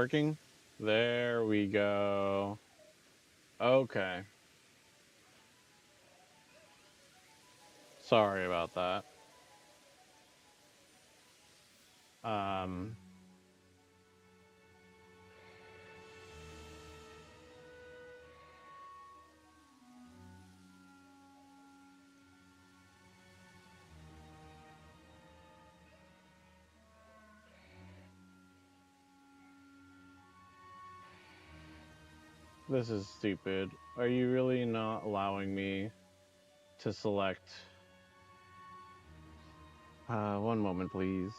Working? There we go. Okay. Sorry about that. Um, this is stupid. Are you really not allowing me to select? One moment, please.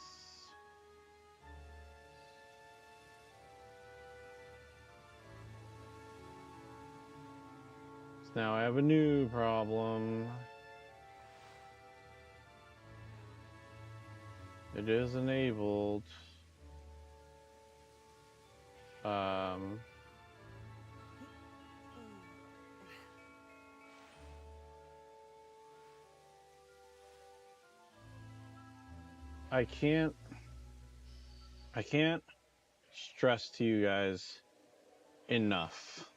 So now I have a new problem. It is enabled. Um, I can't stress to you guys enough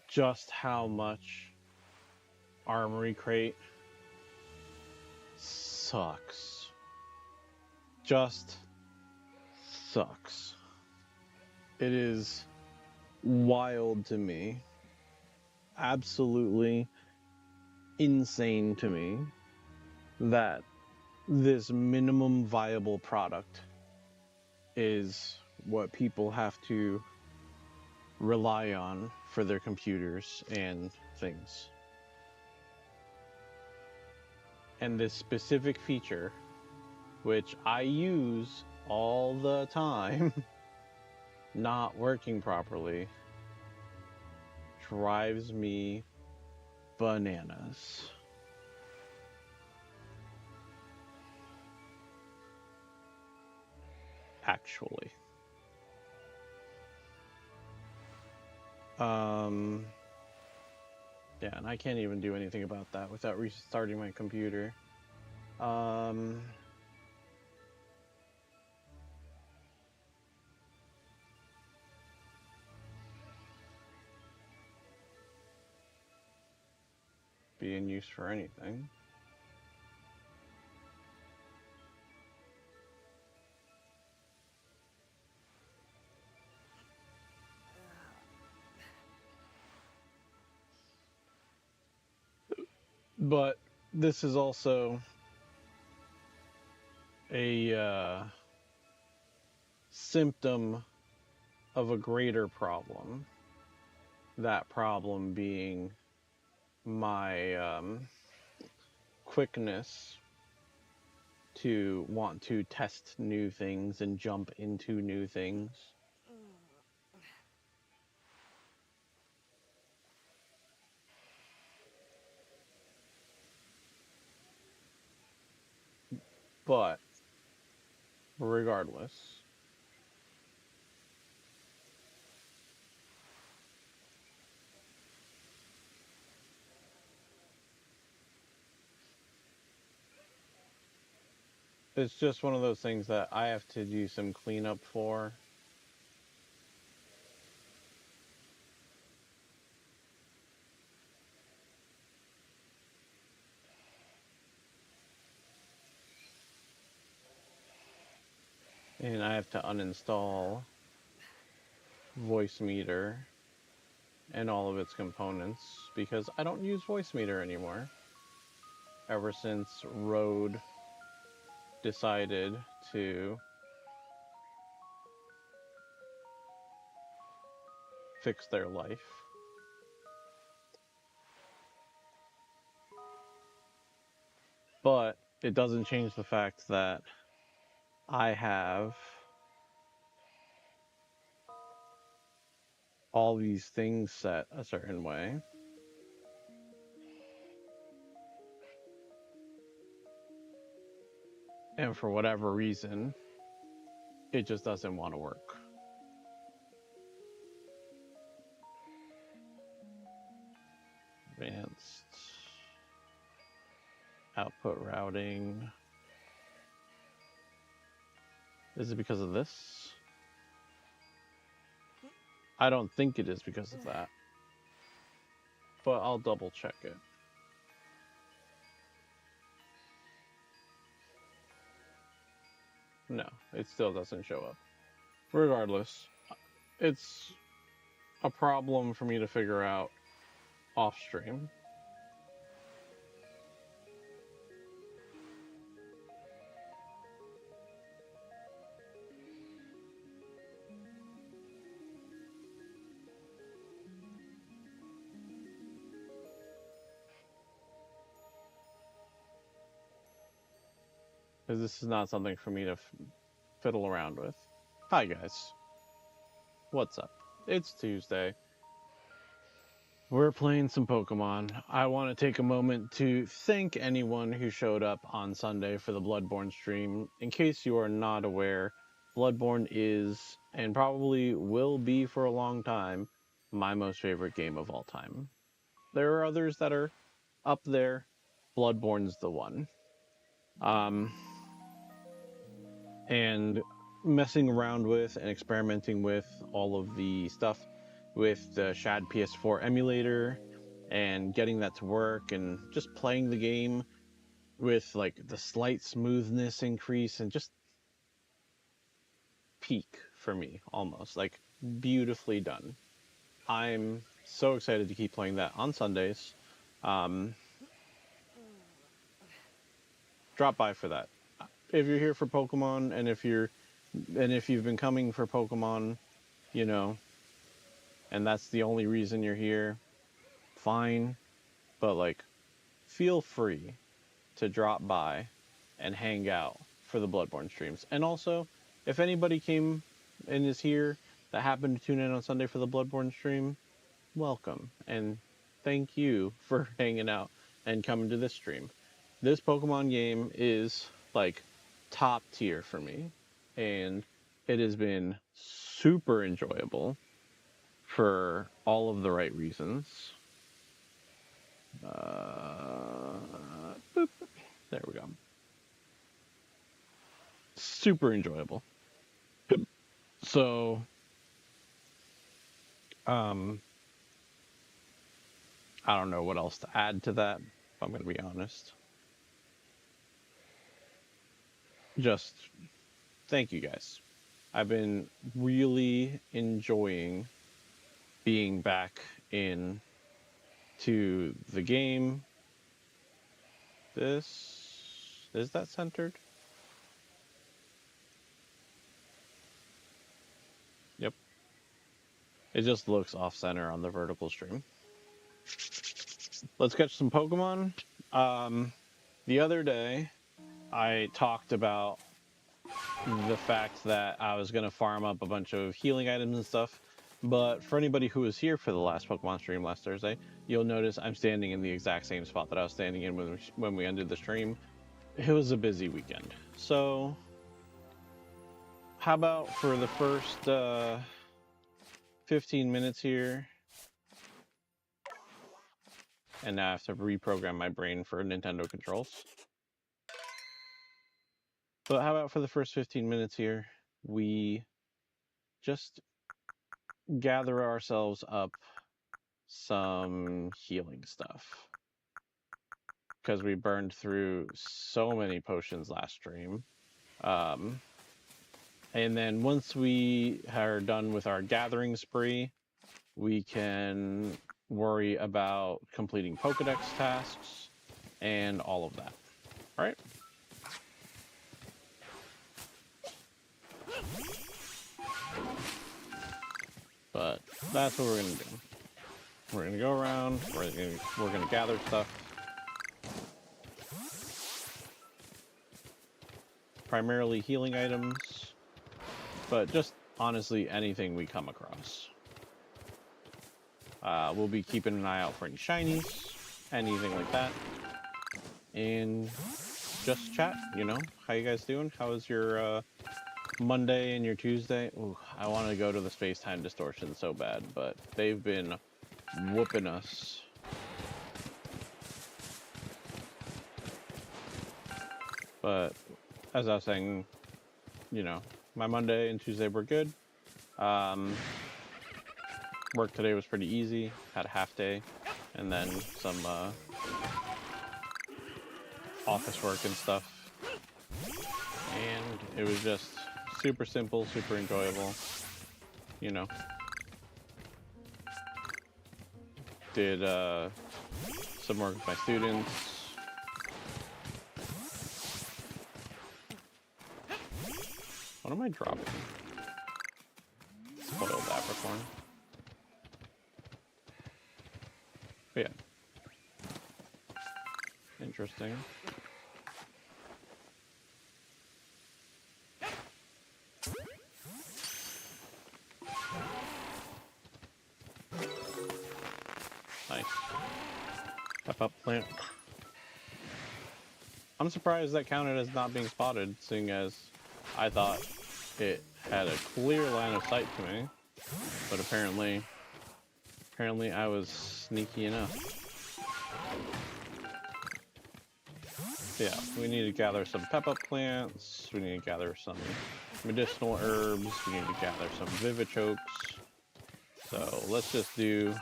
just how much Armory Crate sucks. Just sucks. It is wild to me. Absolutely insane to me that this minimum viable product is what people have to rely on for their computers and things. And this specific feature, which I use all the time, not working properly, drives me bananas. Actually. Yeah, and I can't even do anything about that without restarting my computer. Being used for anything. But this is also a symptom of a greater problem. That problem being my quickness to want to test new things and jump into new things. But regardless, it's just one of those things that I have to do some cleanup for. And I have to uninstall Voicemeeter and all of its components because I don't use Voicemeeter anymore. Ever since Rode decided to fix their life. But it doesn't change the fact that I have all these things set a certain way. And for whatever reason, it just doesn't want to work. Advanced output routing. Is it because of this? I don't think it is because of that. But I'll double check it. No, it still doesn't show up. Regardless, it's a problem for me to figure out off stream. Because this is not something for me to fiddle around with. Hi guys. What's up? It's Tuesday. We're playing some Pokemon. I want to take a moment to thank anyone who showed up on Sunday for the Bloodborne stream. In case you are not aware, Bloodborne is, and probably will be for a long time, my most favorite game of all time. There are others that are up there. Bloodborne's the one. And messing around with and experimenting with all of the stuff with the Shad PS4 emulator and getting that to work and just playing the game with like the slight smoothness increase and just peak for me almost, like beautifully done. I'm so excited to keep playing that on Sundays. Drop by for that. If you're here for Pokemon and if you've been coming for Pokemon, you know, and that's the only reason you're here, fine. But like, feel free to drop by and hang out for the Bloodborne streams. And also, if anybody came and is here that happened to tune in on Sunday for the Bloodborne stream, welcome. And thank you for hanging out and coming to this stream. This Pokemon game is like top tier for me. And it has been super enjoyable for all of the right reasons. Boop. There we go. Super enjoyable. So, I don't know what else to add to that, if I'm going to be honest. Just thank you guys. I've been really enjoying being back in to the game. This is that centered? Yep. It just looks off center on the vertical stream. Let's catch some Pokemon. The other day I talked about the fact that I was going to farm up a bunch of healing items and stuff. But for anybody who was here for the last Pokemon stream last Thursday, you'll notice I'm standing in the exact same spot that I was standing in when we ended the stream. It was a busy weekend. So how about for the first 15 minutes here, and now I have to reprogram my brain for Nintendo controls. But how about for the first 15 minutes here, we just gather ourselves up some healing stuff. Because we burned through so many potions last stream. And then once we are done with our gathering spree, we can worry about completing Pokedex tasks and all of that. All right? But that's what we're going to do. We're going to go around, we're going to gather stuff. Primarily healing items, but just honestly anything we come across. We'll be keeping an eye out for any shinies, anything like that. And just chat, you know? How you guys doing? How was your Monday and your Tuesday? Ooh, I want to go to the space-time distortion so bad, but they've been whooping us. But as I was saying, you know, my Monday and Tuesday were good. Work today was pretty easy. Had a half day, and then some office work and stuff. And it was just super simple, super enjoyable. You know, did some work with my students. What am I dropping? Spoiled Apricorn. But yeah. Interesting. Nice. Step up plant. I'm surprised that counted as not being spotted, seeing as I thought it had a clear line of sight to me. But apparently I was sneaky enough. Yeah, we need to gather some pep-up plants, we need to gather some medicinal herbs, we need to gather some vivichokes. So let's just do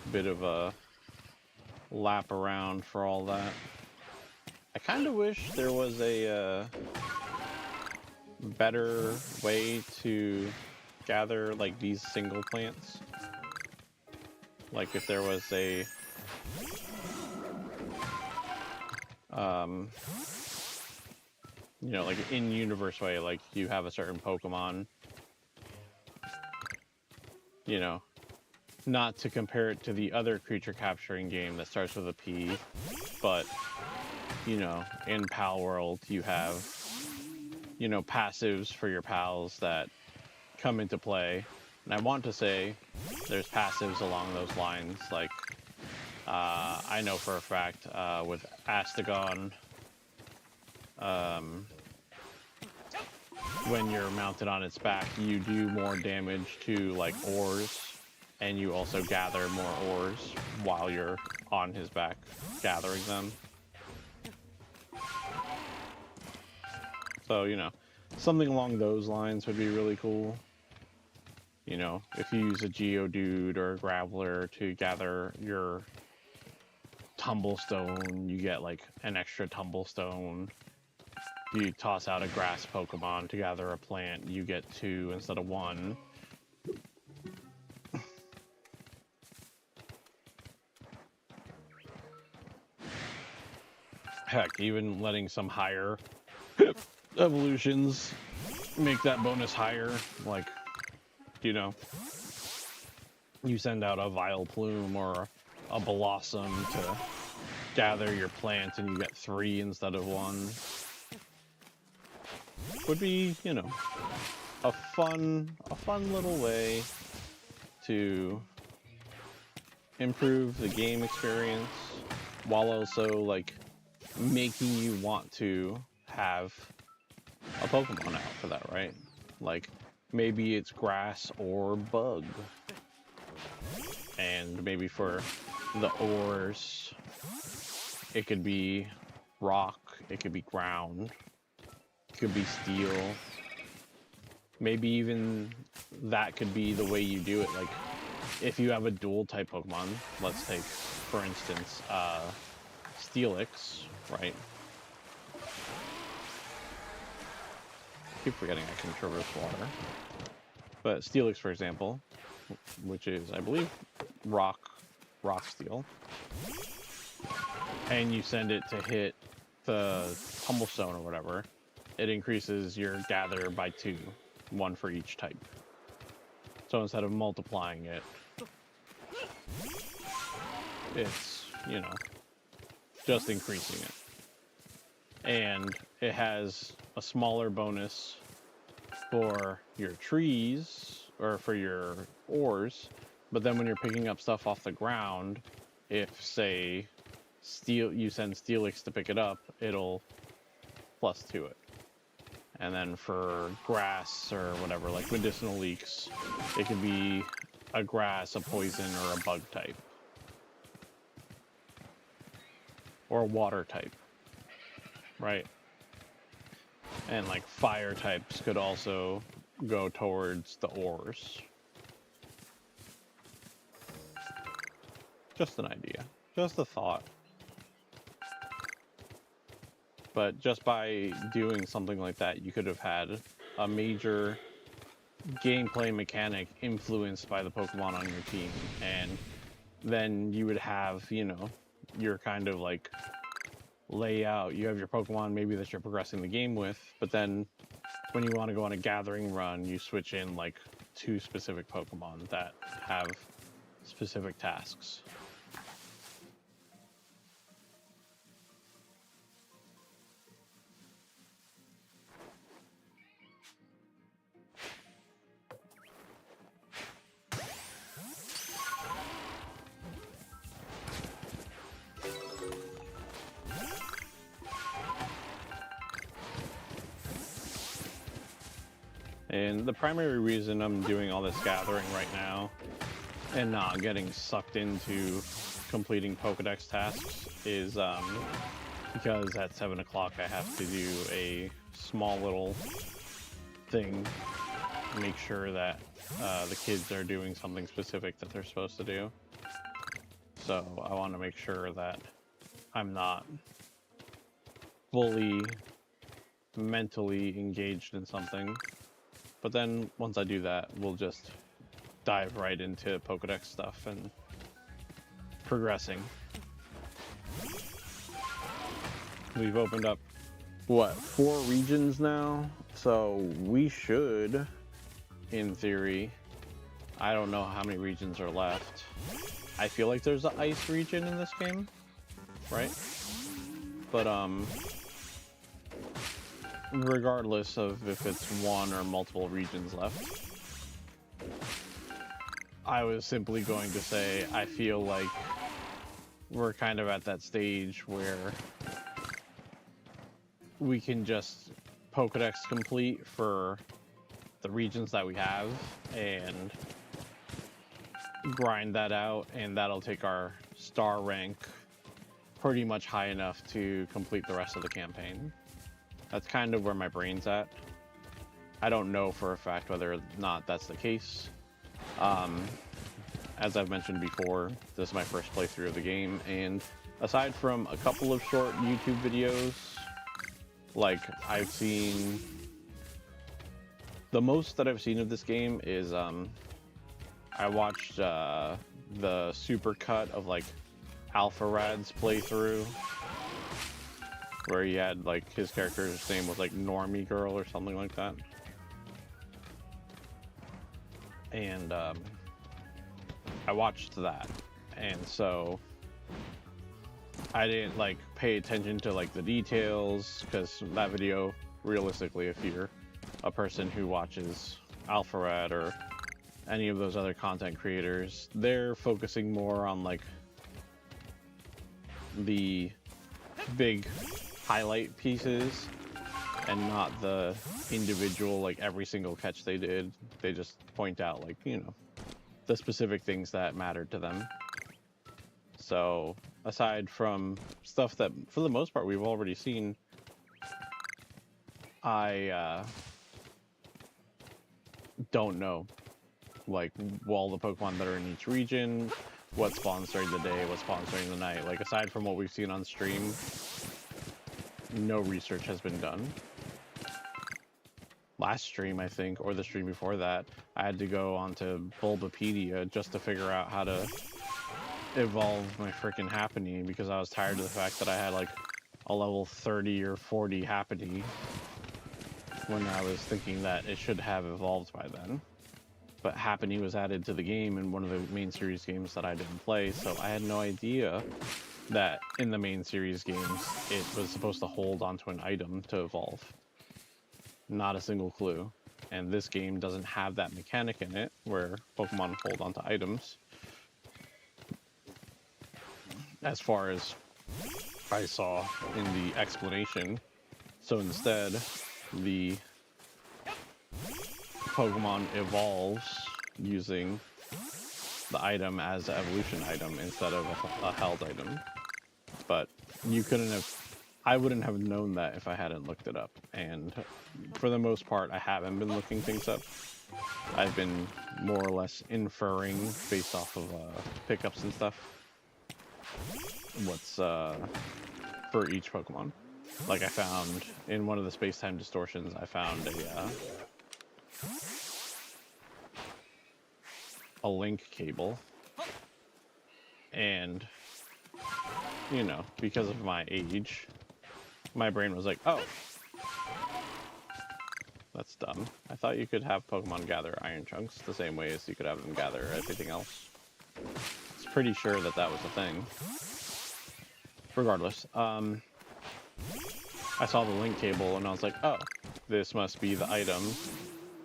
a bit of a lap around for all that. I kind of wish there was a better way to gather like these single plants. Like if there was a you know, like in-universe way, like you have a certain Pokemon, you know, not to compare it to the other creature capturing game that starts with a P, but, you know, in Pal World, you have, you know, passives for your pals that come into play. And I want to say there's passives along those lines, like, I know for a fact, with Astagon, when you're mounted on its back, you do more damage to, like, ores, and you also gather more ores while you're on his back gathering them. So, you know, something along those lines would be really cool. You know, if you use a Geodude or a Graveler to gather your Tumblestone, you get like an extra Tumblestone. You toss out a grass Pokemon to gather a plant, you get 2 instead of 1. Heck, even letting some higher evolutions make that bonus higher. Like, you know, you send out a Vileplume or a Blossom to gather your plant and you get 3 instead of 1. Would be, you know, a fun little way to improve the game experience while also like making you want to have a Pokemon out for that, right? Like maybe it's grass or bug, and maybe for the ores it could be rock, it could be ground, it could be steel. Maybe even that could be the way you do it. Like if you have a dual type Pokemon, let's take for instance Steelix, right? I keep forgetting I can traverse water. But Steelix, for example, which is, I believe, rock steel, and you send it to hit the Tumblestone or whatever, it increases your gather by 2, 1 for each type. So instead of multiplying it, it's, you know, just increasing it. And it has a smaller bonus for your trees or for your ores, but then when you're picking up stuff off the ground, if say you send Steelix to pick it up, it'll +2 it. And then for grass or whatever, like medicinal leeks, it could be a grass, a poison, or a bug type, or a water type, right? And like fire types could also go towards the ores. Just an idea, just a thought. But just by doing something like that, you could have had a major gameplay mechanic influenced by the Pokemon on your team, and then you would have, you know, your kind of like layout. You have your Pokemon maybe that you're progressing the game with, but then when you want to go on a gathering run, you switch in like 2 specific Pokemon that have specific tasks. And the primary reason I'm doing all this gathering right now and not getting sucked into completing Pokedex tasks is because at 7 o'clock I have to do a small little thing to make sure that the kids are doing something specific that they're supposed to do. So I want to make sure that I'm not fully mentally engaged in something. But then once I do that, we'll just dive right into Pokedex stuff and progressing. We've opened up, what, 4 regions now? So we should, in theory, I don't know how many regions are left. I feel like there's an ice region in this game, right? But regardless of if it's 1 or multiple regions left, I was simply going to say I feel like we're kind of at that stage where we can just Pokedex complete for the regions that we have and grind that out, and that'll take our star rank pretty much high enough to complete the rest of the campaign. That's kind of where my brain's at. I don't know for a fact whether or not that's the case. As I've mentioned before, this is my first playthrough of the game, and aside from a couple of short YouTube videos, like I've seen, the most that I've seen of this game is I watched the super cut of like Alpha Rad's playthrough, where he had like his character's name was like Normie Girl or something like that. And I watched that, and so I didn't like pay attention to like the details, because that video, realistically, if you're a person who watches Alpharad or any of those other content creators, they're focusing more on like the big highlight pieces and not the individual, like every single catch they did. They just point out like, you know, the specific things that mattered to them. So aside from stuff that for the most part we've already seen, I don't know like all the Pokemon that are in each region, what spawns during the day, what spawns during the night. Like aside from what we've seen on stream, no research has been done. Last stream, I think, or the stream before that, I had to go onto Bulbapedia just to figure out how to evolve my freaking Happiny, because I was tired of the fact that I had like a level 30 or 40 Happiny when I was thinking that it should have evolved by then. But Happiny was added to the game in one of the main series games that I didn't play, so I had no idea that in the main series games it was supposed to hold onto an item to evolve. Not a single clue. And this game doesn't have that mechanic in it where Pokemon hold onto items, as far as I saw in the explanation. So instead, the Pokemon evolves using the item as an evolution item instead of a held item. But you couldn't have... I wouldn't have known that if I hadn't looked it up. And for the most part, I haven't been looking things up. I've been more or less inferring based off of pickups and stuff what's for each Pokemon. Like I found in one of the space-time distortions, I found a link cable, and you know, because of my age, my brain was like, oh, that's dumb. I thought you could have Pokemon gather iron chunks the same way as you could have them gather everything else. It's pretty sure that that was a thing. Regardless, I saw the link cable and I was like, oh, this must be the item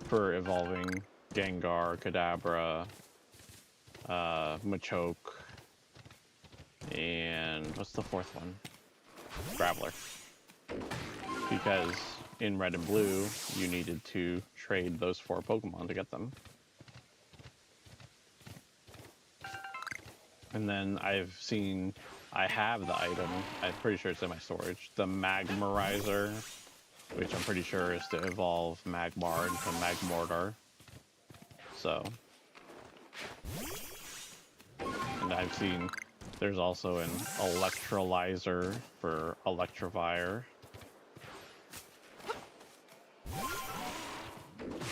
for evolving Gengar, Kadabra, Machoke, and what's the fourth one? Graveler. Because in Red and Blue, you needed to trade those 4 Pokemon to get them. And then I have the item, I'm pretty sure it's in my storage, the Magmarizer, which I'm pretty sure is to evolve Magmar into Magmortar. So. And I've seen there's also an Electrolyzer for Electivire.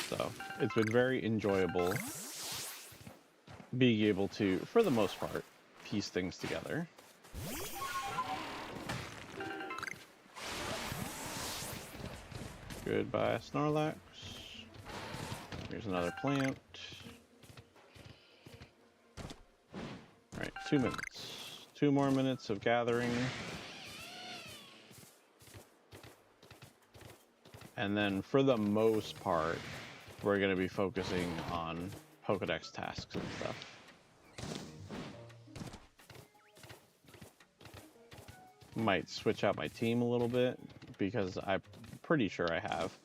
So it's been very enjoyable being able to, for the most part, piece things together. Goodbye, Snorlax. Here's another plant. Alright, 2 minutes. 2 more minutes of gathering. And then for the most part, we're going to be focusing on Pokedex tasks and stuff. Might switch out my team a little bit, because I'm pretty sure I have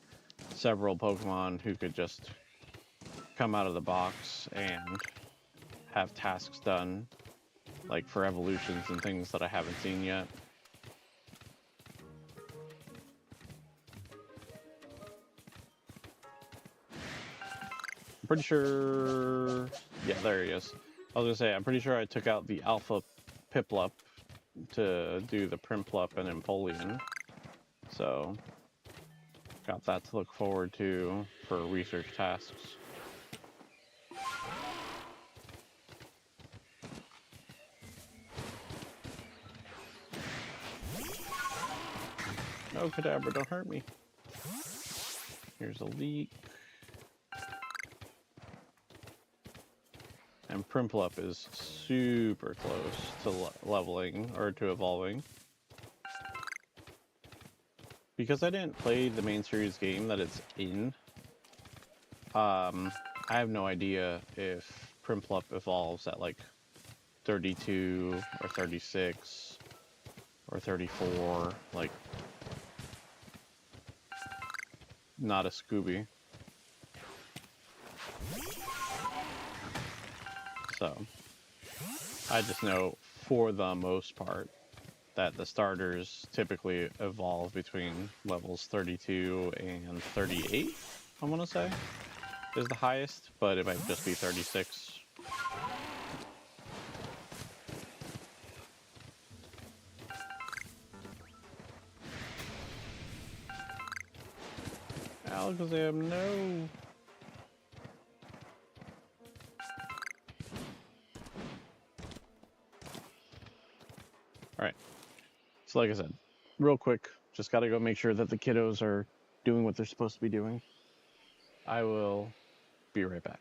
several Pokemon who could just come out of the box and have tasks done, like for evolutions and things that I haven't seen yet. Pretty sure, yeah, there he is. I was gonna say, I'm pretty sure I took out the Alpha Piplup to do the Primplup and Empoleon. So, got that to look forward to for research tasks. No, Kadabra, don't hurt me. Here's a leak. And Primplup is super close to leveling, or to evolving. Because I didn't play the main series game that it's in, I have no idea if Primplup evolves at like 32 or 36 or 34, like not a Scooby. So, I just know, for the most part, that the starters typically evolve between levels 32 and 38, I want to say, is the highest, but it might just be 36. Alakazam, no! Alright, so like I said, real quick, just gotta go make sure that the kiddos are doing what they're supposed to be doing. I will be right back.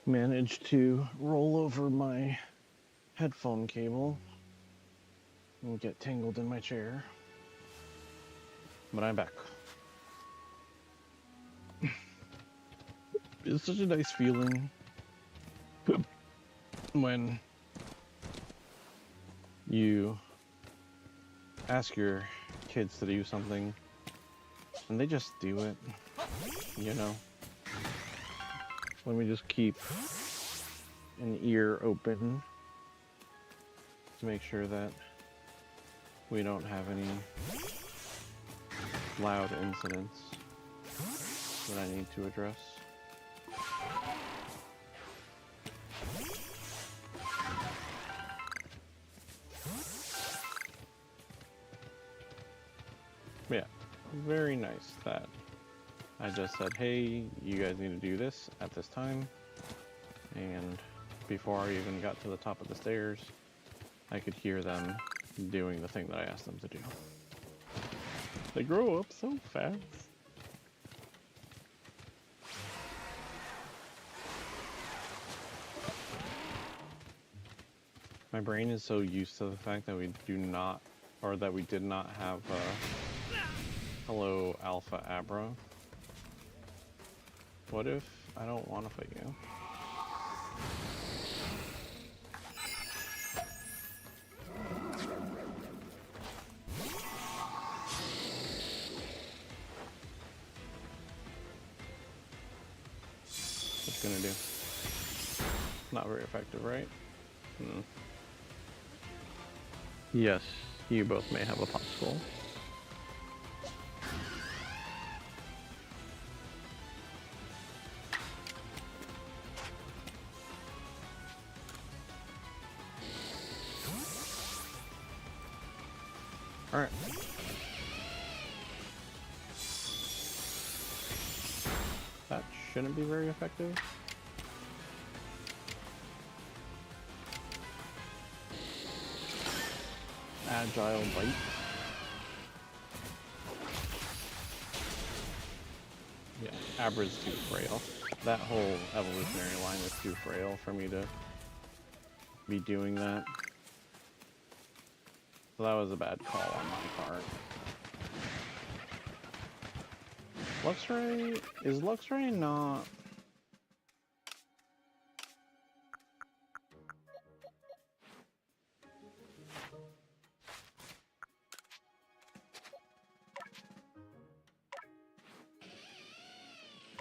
managed to roll over my headphone cable and get tangled in my chair. But I'm back. It's such a nice feeling when you ask your kids to do something and they just do it, you know? When we just keep an ear open to make sure that we don't have any loud incidents that I need to address. Yeah, very nice that I just said, hey, you guys need to do this at this time. And before I even got to the top of the stairs, I could hear them doing the thing that I asked them to do. They grow up so fast. My brain is so used to the fact that we do not, or that we did not have hello Alpha Abra. What if I don't want to fight you? What's it gonna do? Not very effective, right? Yes, you both may have a popsicle. Alright. That shouldn't be very effective. Agile bite. Yeah, Abra's too frail. That whole evolutionary line is too frail for me to be doing that. So that was a bad call on my part. Luxray? Is Luxray not...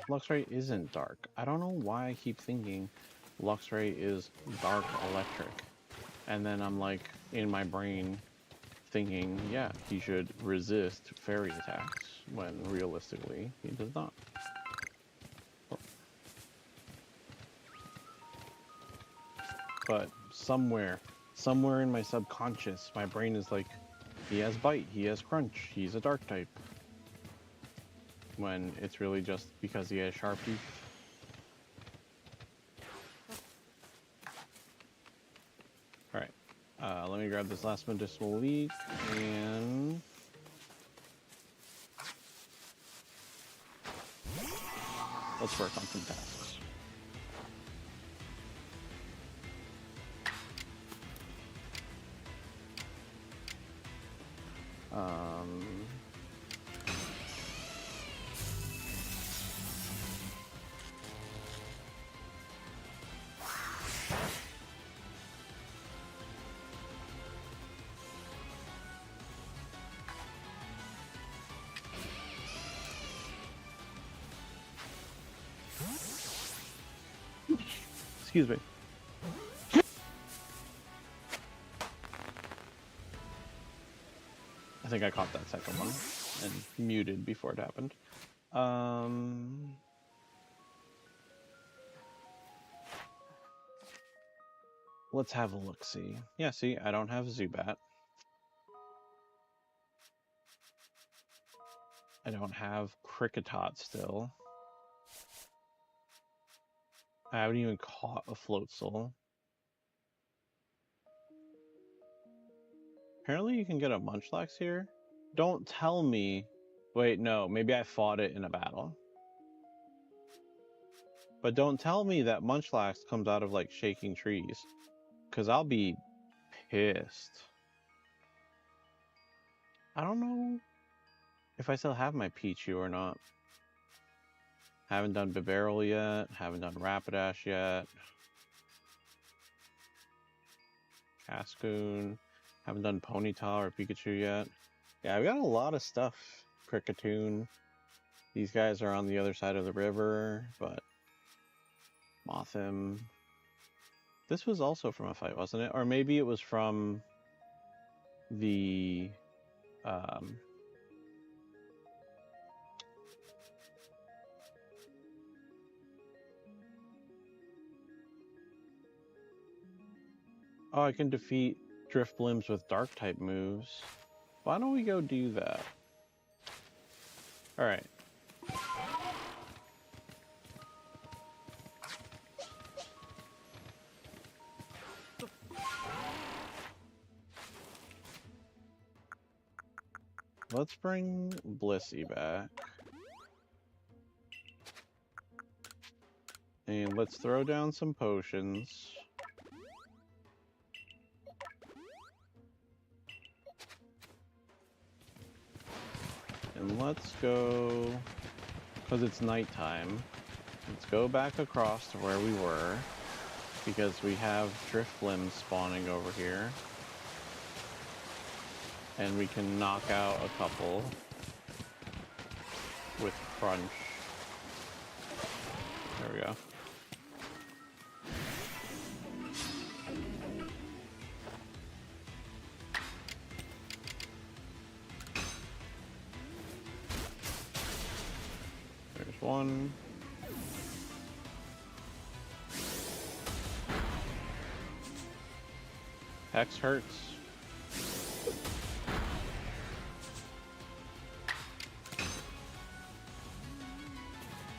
Luxray isn't dark. I don't know why I keep thinking Luxray is dark electric. And then I'm like, in my brain, thinking, yeah, he should resist fairy attacks, when realistically, he does not. But somewhere in my subconscious, my brain is like, he has bite, he has crunch, he's a dark type. When it's really just because he has sharp teeth. Alright, let me grab this last medicinal leaf, and... let's work on some tasks. Excuse me. I think I caught that second one and muted before it happened. Let's have a look-see. Yeah, see, I don't have Zubat. I don't have Kricketot still. I haven't even caught a Floatzel. Apparently you can get a Munchlax here. Don't tell me... Wait, no, maybe I fought it in a battle. But don't tell me that Munchlax comes out of, like, shaking trees. Because I'll be pissed. I don't know if I still have my Pichu or not. Haven't done Bibarel yet. Haven't done Rapidash yet. Cascoon. Haven't done Ponyta or Pikachu yet. Yeah, I've got a lot of stuff. Kricketune. These guys are on the other side of the river, but Mothim. This was also from a fight, wasn't it? Or maybe it was from the oh, I can defeat Drifblims with dark type moves. Why don't we go do that? Alright. Let's bring Blissey back. And let's throw down some potions. And let's go, because it's nighttime, let's go back across to where we were, because we have Drifblim spawning over here. And we can knock out a couple with Crunch. There we go. There's one. Hex hurts.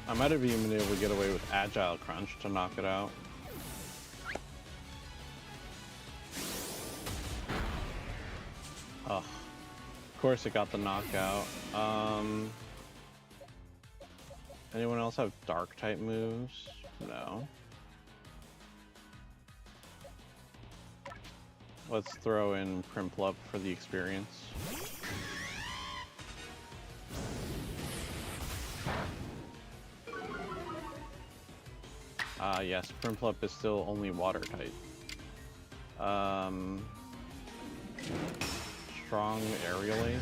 I might have even been able to get away with Agile Crunch to knock it out. Oh, of course it got the knockout. Anyone else have dark type moves? No. Let's throw in Primplup for the experience. Yes, Primplup is still only water type. Strong Aerial Ace.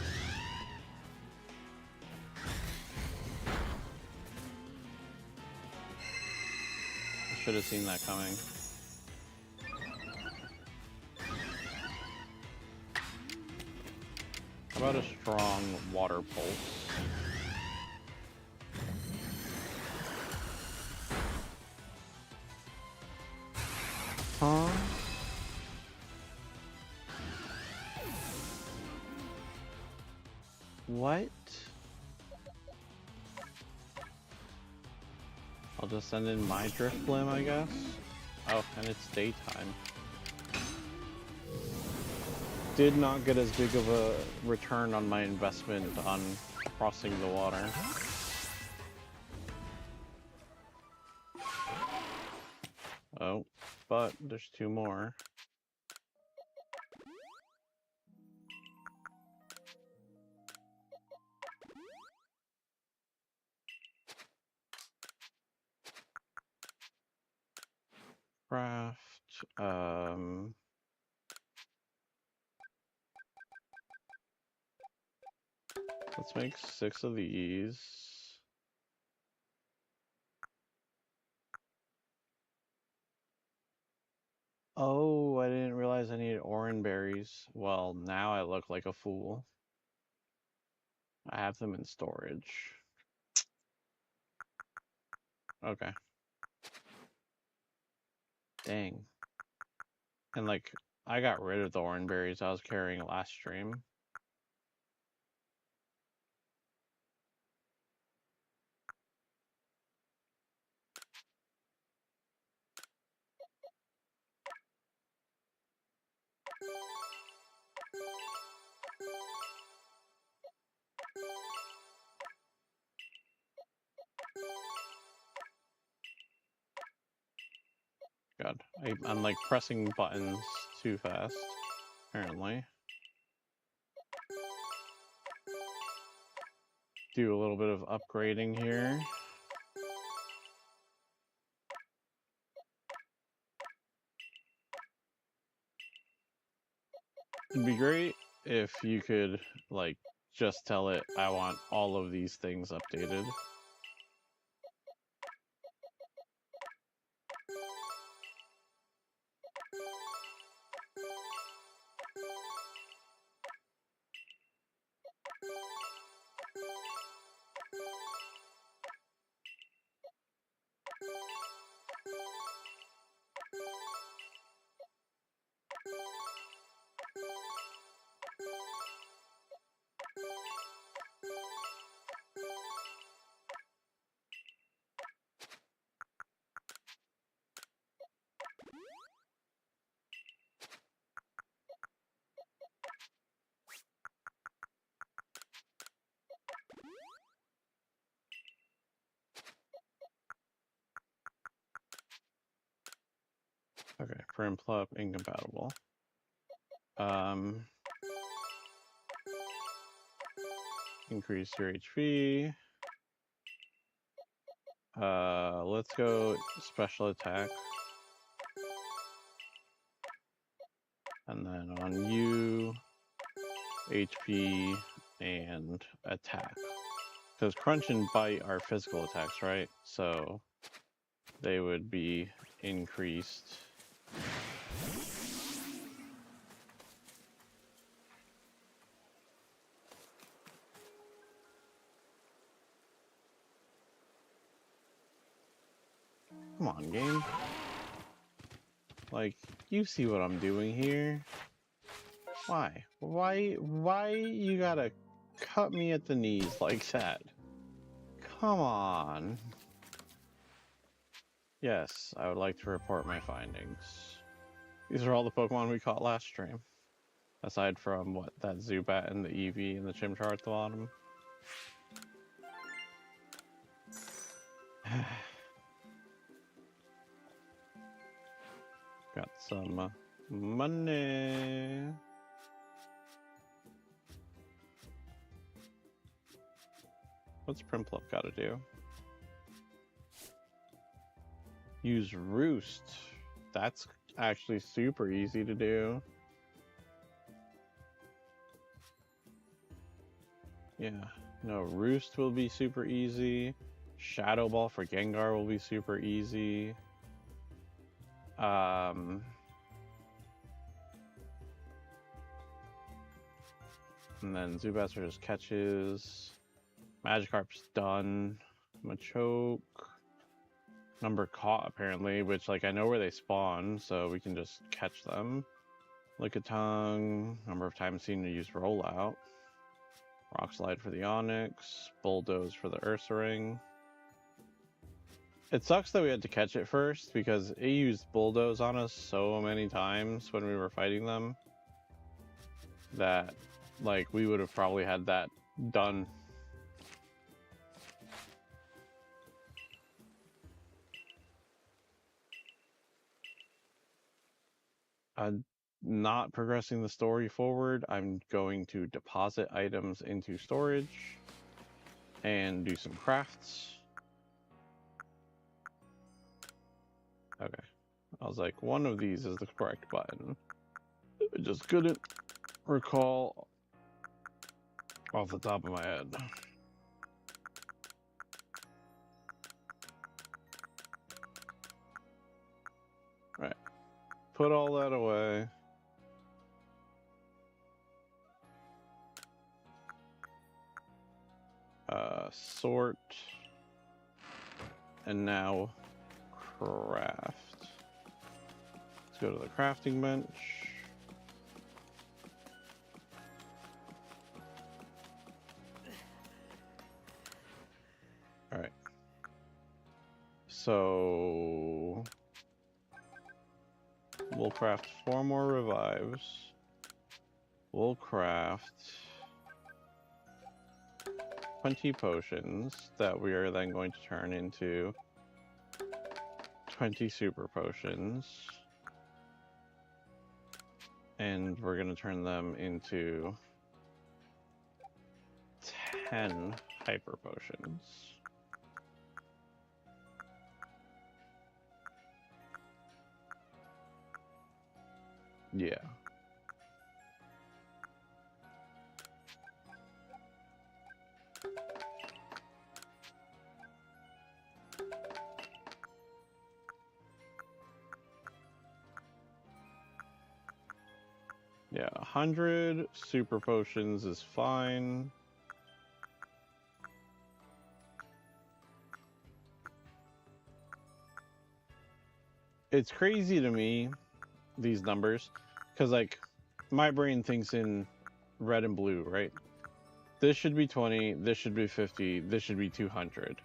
I should have seen that coming. How about a strong Water Pulse? Huh? What? I'll just send in my Drifblim, I guess. Oh, and it's daytime. Did not get as big of a return on my investment on crossing the water. Oh, but there's two more. Craft, let's make 6 of these. Oh, I didn't realize I needed orange berries. Well, now I look like a fool. I have them in storage. Okay. Dang. And like, I got rid of the orange berries I was carrying last stream. I'm like pressing buttons too fast, apparently. Do a little bit of upgrading here. It'd be great if you could, like, just tell it, I want all of these things updated. Okay, Primplup incompatible. Increase your HP. Let's go special attack. And then on you, HP and attack. Because Crunch and Bite are physical attacks, right? So they would be increased. Come on, game. Like, you see what I'm doing here. Why? Why you gotta cut me at the knees like that? Come on. Yes, I would like to report my findings. These are all the Pokemon we caught last stream. Aside from, what, that Zubat and the Eevee and the Chimchar at the bottom. Got some money. What's Primplup gotta do? Use Roost. That's actually super easy to do. Yeah, no, Roost will be super easy. Shadow Ball for Gengar will be super easy. And then Zubats are just catches. Magikarp's done. Machoke. Number caught, apparently, which, like, I know where they spawn, so we can just catch them. Lickitung. Number of times seen to use Rollout. Rock Slide for the Onix. Bulldoze for the Ursaring. It sucks that we had to catch it first, because it used Bulldoze on us so many times when we were fighting them that, like, we would have probably had that done. Not progressing the story forward, I'm going to deposit items into storage and do some crafts. Okay. I was like, one of these is the correct button. I just couldn't recall off the top of my head. Right. Put all that away. Sort. And now craft. Let's go to the crafting bench. Alright. So we'll craft 4 more revives. We'll craft 20 potions that we are then going to turn into 20 super potions. And we're going to turn them into 10 hyper potions. Yeah. Yeah, 100 super potions is fine. It's crazy to me, these numbers, because, like, my brain thinks in red and blue, right? This should be 20, this should be 50, this should be 200.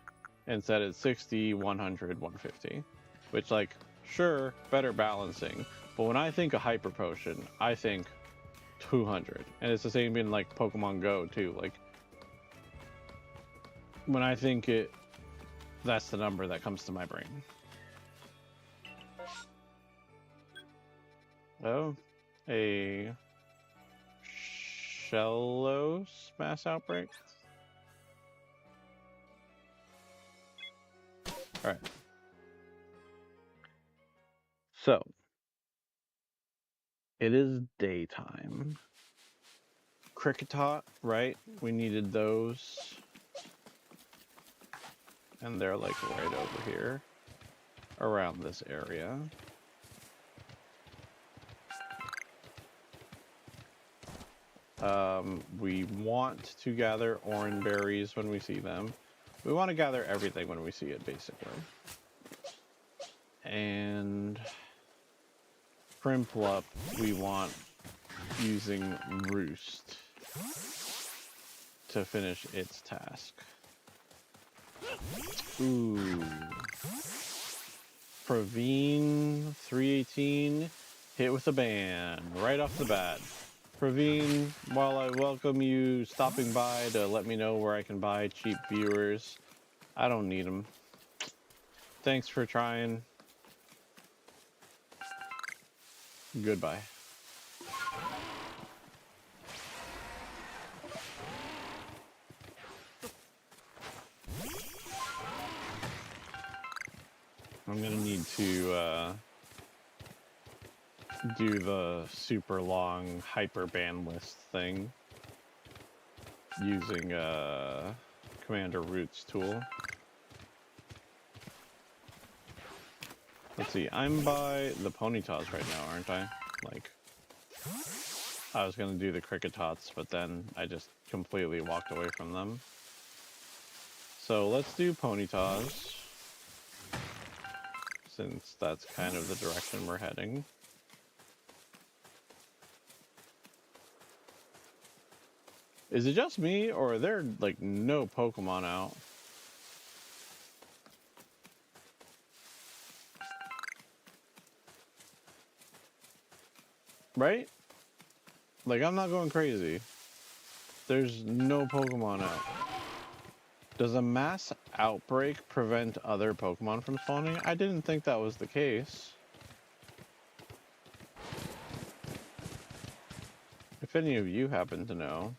Instead it's 60, 100, 150. Which, like, sure, better balancing. But when I think of hyper potion, I think 200. And it's the same in, like, Pokemon Go, too. Like, when I think it, that's the number that comes to my brain. Oh, a Shellos mass outbreak. Alright. So, it is daytime. Cricketot, right? We needed those. And they're like right over here. Around this area. We want to gather orange berries when we see them. We want to gather everything when we see it, basically. And Primplup, we want using Roost to finish its task. Ooh. Praveen 318 hit with a ban right off the bat. Praveen, while I welcome you stopping by to let me know where I can buy cheap viewers, I don't need them. Thanks for trying. Goodbye. I'm gonna need to do the super long hyper ban list thing using Commander Root's tool. Let's see, I'm by the Ponytas right now, aren't I? Like, I was gonna do the Cricketots, but then I just completely walked away from them. So let's do Ponytas, since that's kind of the direction we're heading. Is it just me, or are there, like, no Pokemon out? Right? Like, I'm not going crazy. There's no Pokemon out. Does a mass outbreak prevent other Pokemon from spawning? I didn't think that was the case. If any of you happen to know,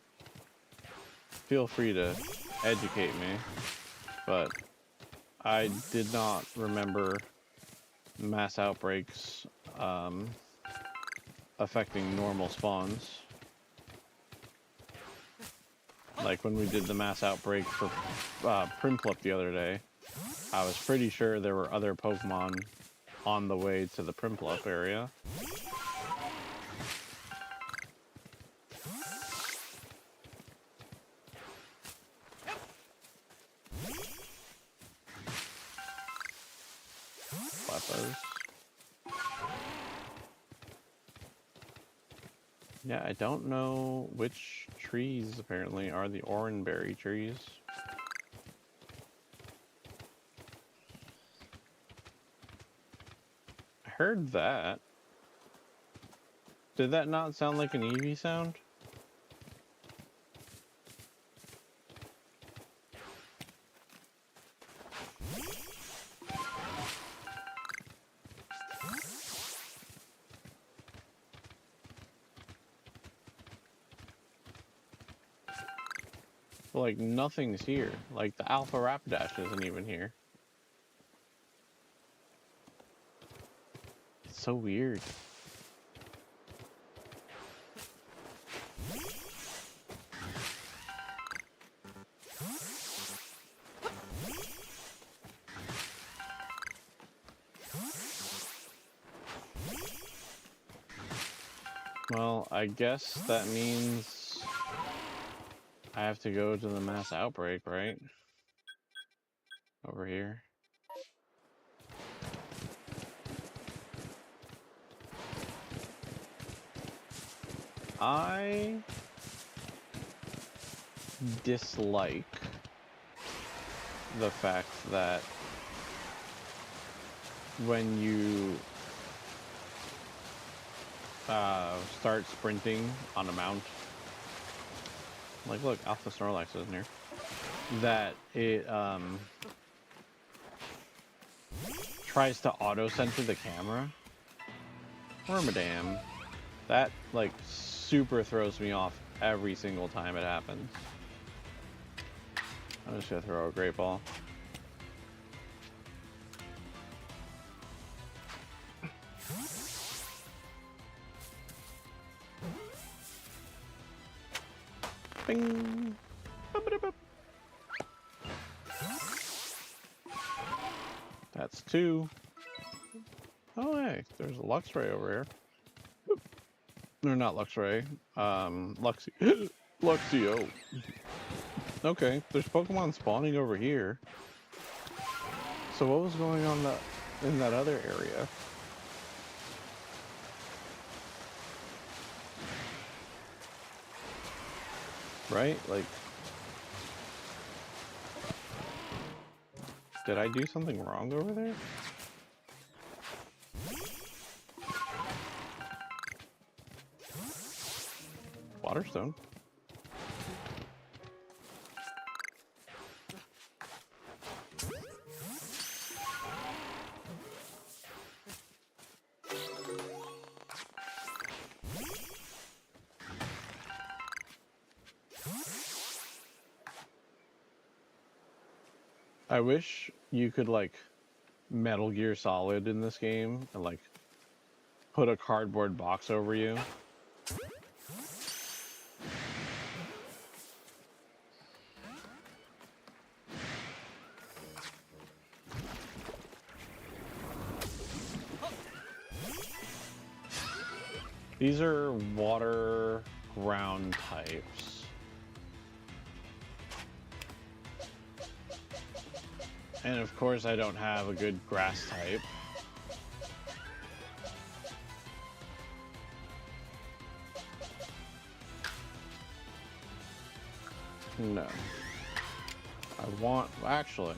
feel free to educate me. But I did not remember mass outbreaks affecting normal spawns. Like when we did the mass outbreak for Primplup the other day, I was pretty sure there were other Pokemon on the way to the Primplup area. Flappers. Yeah, I don't know which trees apparently are the orangeberry trees. I heard that. Did that not sound like an Eevee sound? But, like, nothing's here. Like, the Alpha Rapidash isn't even here. It's so weird. Well, I guess that means I have to go to the mass outbreak, right? Over here. I dislike the fact that when you start sprinting on a mount, like, look, Alpha Snorlax isn't here, that it tries to auto-center the camera. Wormadam. That, like, super throws me off every single time it happens. I'm just gonna throw a Great Ball. Bing! That's 2. Oh, hey, there's a Luxray over here. Or not Luxray. Luxio. Okay, there's Pokemon spawning over here. So what was going on in that other area? Right? Like, did I do something wrong over there? Waterstone. I wish you could, like, Metal Gear Solid in this game and, like, put a cardboard box over you. These are water ground types. And of course I don't have a good grass type. No. I want, actually.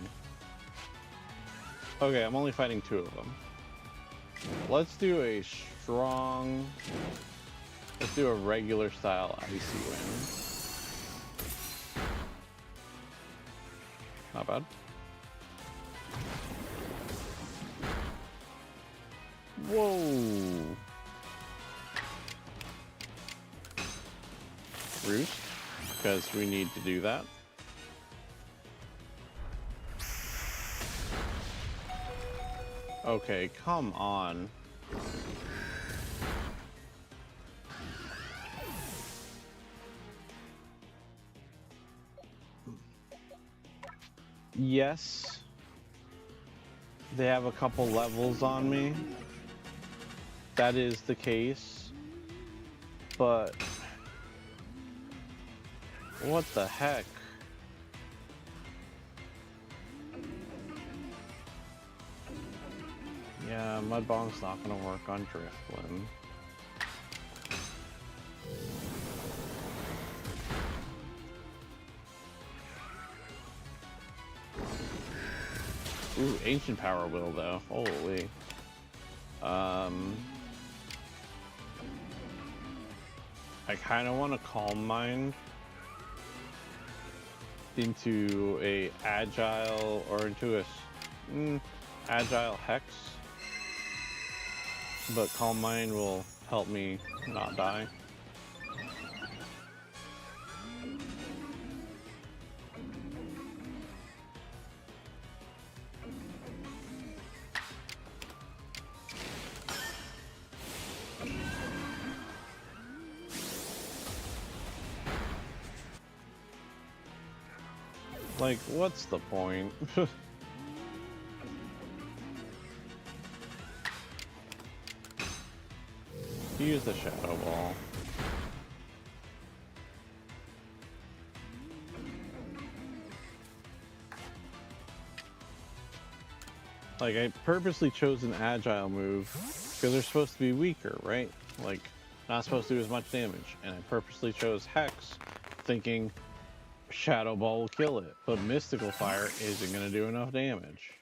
Okay, I'm only fighting 2 of them. Let's do a strong, let's do a regular style Icy Wind. Not bad. Whoa! Roost, because we need to do that. Okay, come on. Yes, they have a couple levels on me. That is the case. But what the heck? Yeah, Mudbomb's not gonna work on Drifblim. Ooh, Ancient Power will though. Holy. I kind of want to Calm Mind into a Agile or into a Agile Hex, but Calm Mind will help me not die. Like, what's the point? Use the Shadow Ball. Like, I purposely chose an agile move because they're supposed to be weaker, right? Like, not supposed to do as much damage. And I purposely chose Hex, thinking Shadow Ball will kill it. But Mystical Fire isn't going to do enough damage.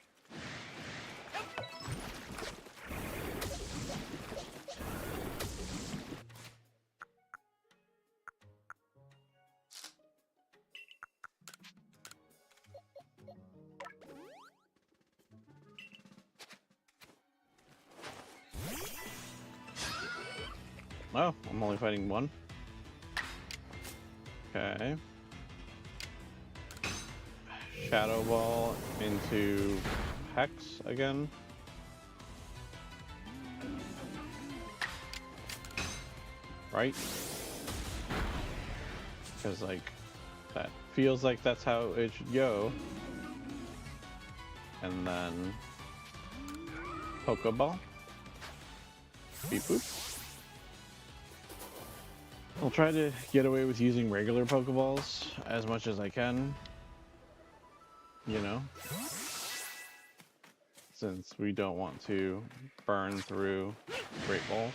Oh, I'm only fighting one. Okay. Shadow Ball into Hex again. Right? Because, like, that feels like that's how it should go. And then Pokeball. Beep boop. I'll try to get away with using regular Pokeballs as much as I can. You know? Since we don't want to burn through Great Balls.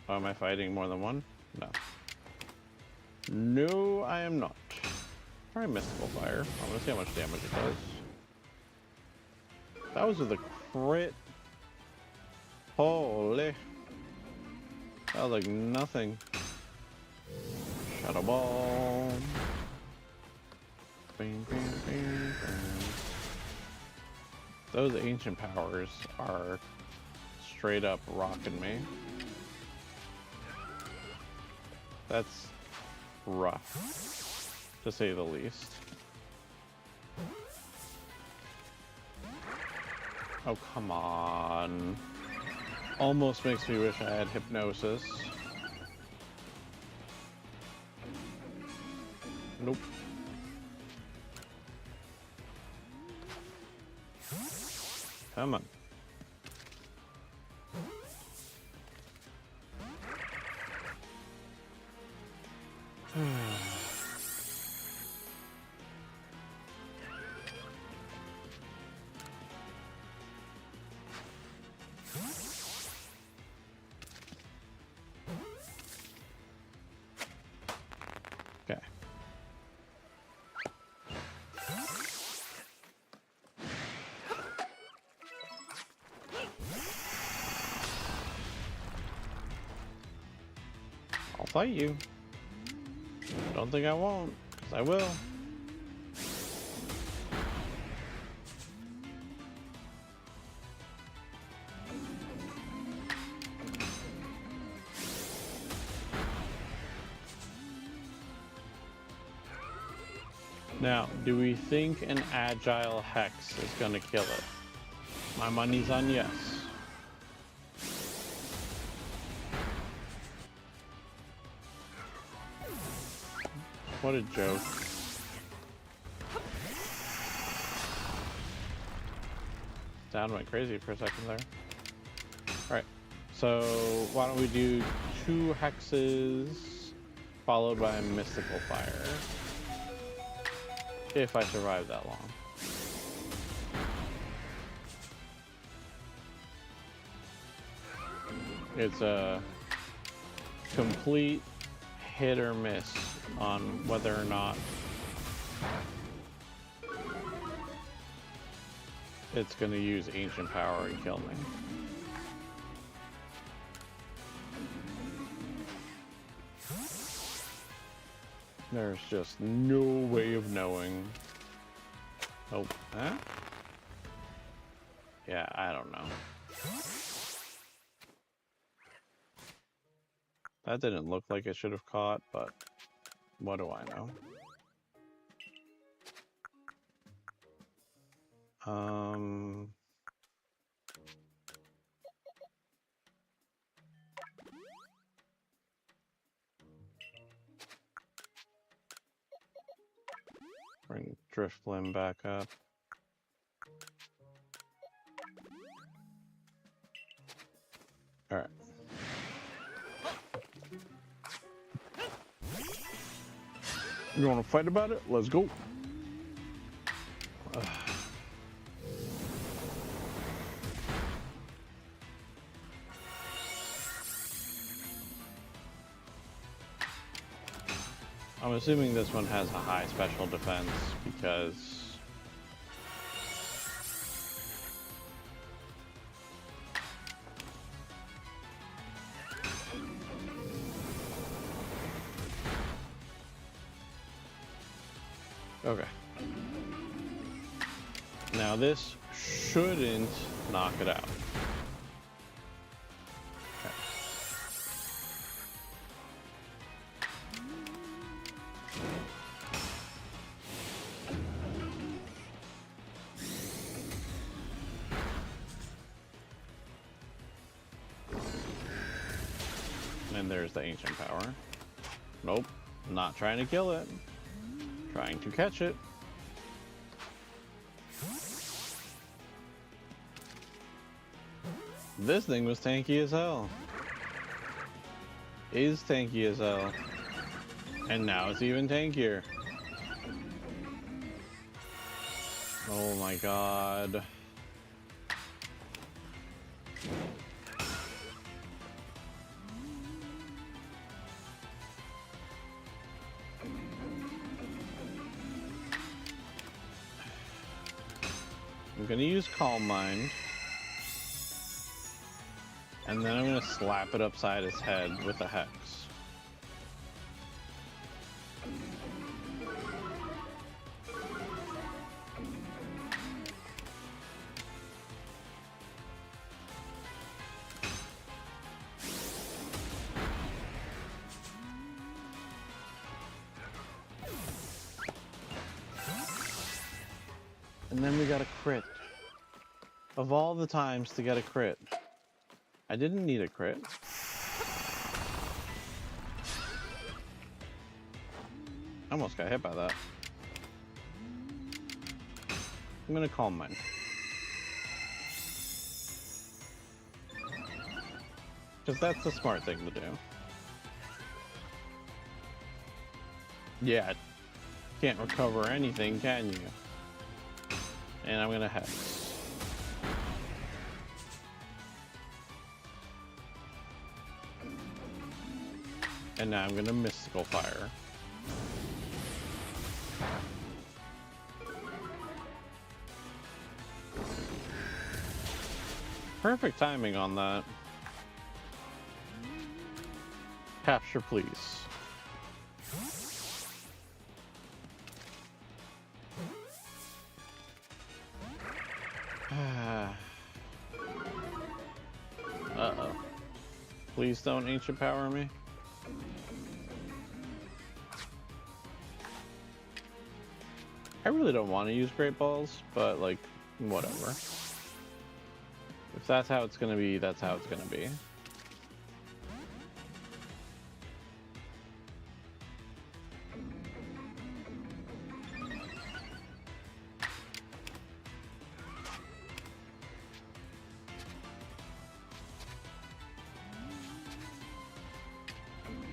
Oh, am I fighting more than one? No. No, I am not. Try Mystical Fire. I want to see how much damage it does. That was with a crit. Holy. That was like nothing. Shadow Ball. Bing, bing, bing, bing. Those ancient powers are straight up rocking me. That's rough, to say the least. Oh, come on. Almost makes me wish I had Hypnosis. Nope. Come on. Okay. I'll fight you. Don't think I won't, 'cause I will. Now, do we think an agile Hex is gonna kill it? My money's on yes. What a joke. Sound went crazy for a second there. Alright, so why don't we do 2 Hexes followed by a Mystical Fire. If I survive that long. It's a complete hit or miss on whether or not it's going to use Ancient Power and kill me. There's just no way of knowing. Oh, huh? Yeah, I don't know. That didn't look like it should have caught, but what do I know? Driftblim back up. Alright. You want to fight about it? Let's go. I'm assuming this one has a high special defense because okay. Now this shouldn't knock it out. Okay. And there's the ancient power. Nope, not trying to kill it. Trying to catch it. This thing was tanky as hell. Is tanky as hell. And now it's even tankier. Oh my god. I'm gonna use Calm Mind. And then I'm gonna slap it upside its head with a Hex. And then we got a crit. Of all the times to get a crit. I didn't need a crit. I almost got hit by that. I'm gonna Calm Mind. Because that's the smart thing to do. Yeah, can't recover anything, can you? And I'm gonna Hex. And now I'm gonna Mystical Fire. Perfect timing on that. Capture, please. Uh-oh. Please don't Ancient Power me. I really don't want to use Great Balls, but like, whatever. If that's how it's gonna be, that's how it's gonna be.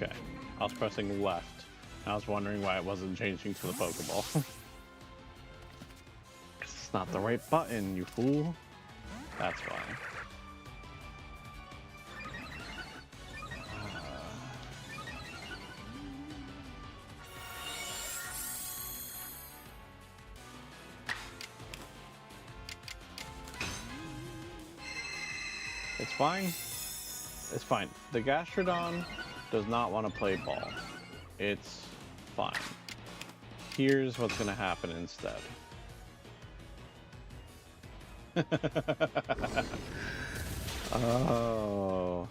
Okay, I was pressing left. I was wondering why it wasn't changing to the Pokeball. It's not the right button, you fool. That's why. It's fine. It's fine. The Gastrodon does not want to play ball. It's fine. Here's what's going to happen instead. Oh.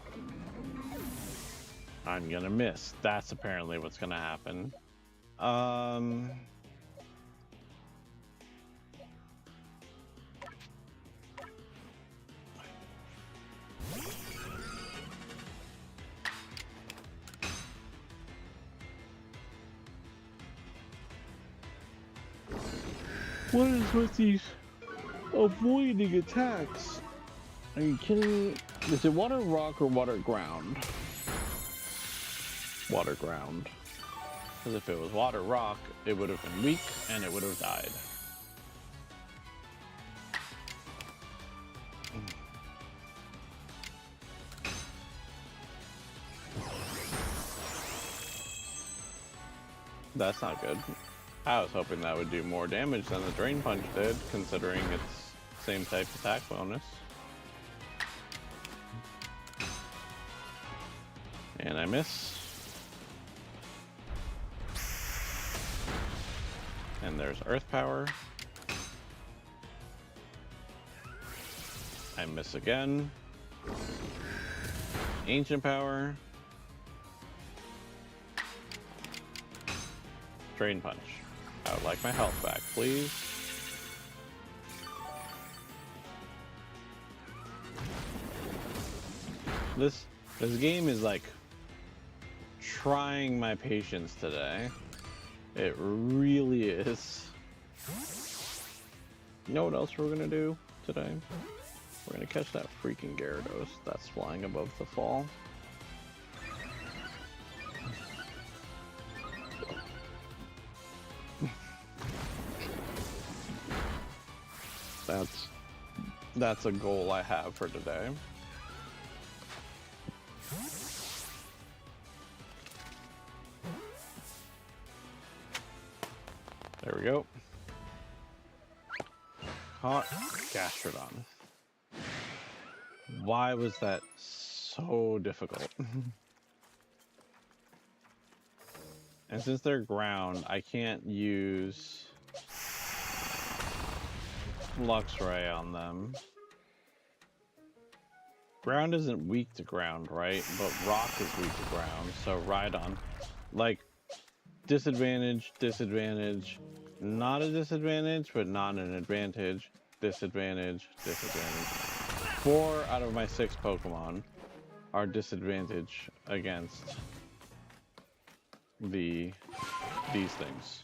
I'm gonna miss. That's apparently what's gonna happen. What is with these avoiding attacks? Are you kidding me? Is it water rock or water ground? Water ground. Because if it was water rock, it would have been weak and it would have died. That's not good. I was hoping that would do more damage than the Drain Punch did, considering its same type attack bonus. And I miss. And there's Earth Power. I miss again. Ancient Power. Drain Punch. I would like my health back, please. This game is like trying my patience today. It really is. You know what else we're gonna do today? We're gonna catch that freaking Gyarados that's flying above the fall. That's a goal I have for today. There we go. Caught Gastrodon. Why was that so difficult? And since they're ground, I can't use Luxray on them. Ground isn't weak to ground, right? But rock is weak to ground, so Rhydon. Like, disadvantage, disadvantage, not a disadvantage, but not an advantage, disadvantage, disadvantage. 4 out of my 6 Pokemon are disadvantage against these things.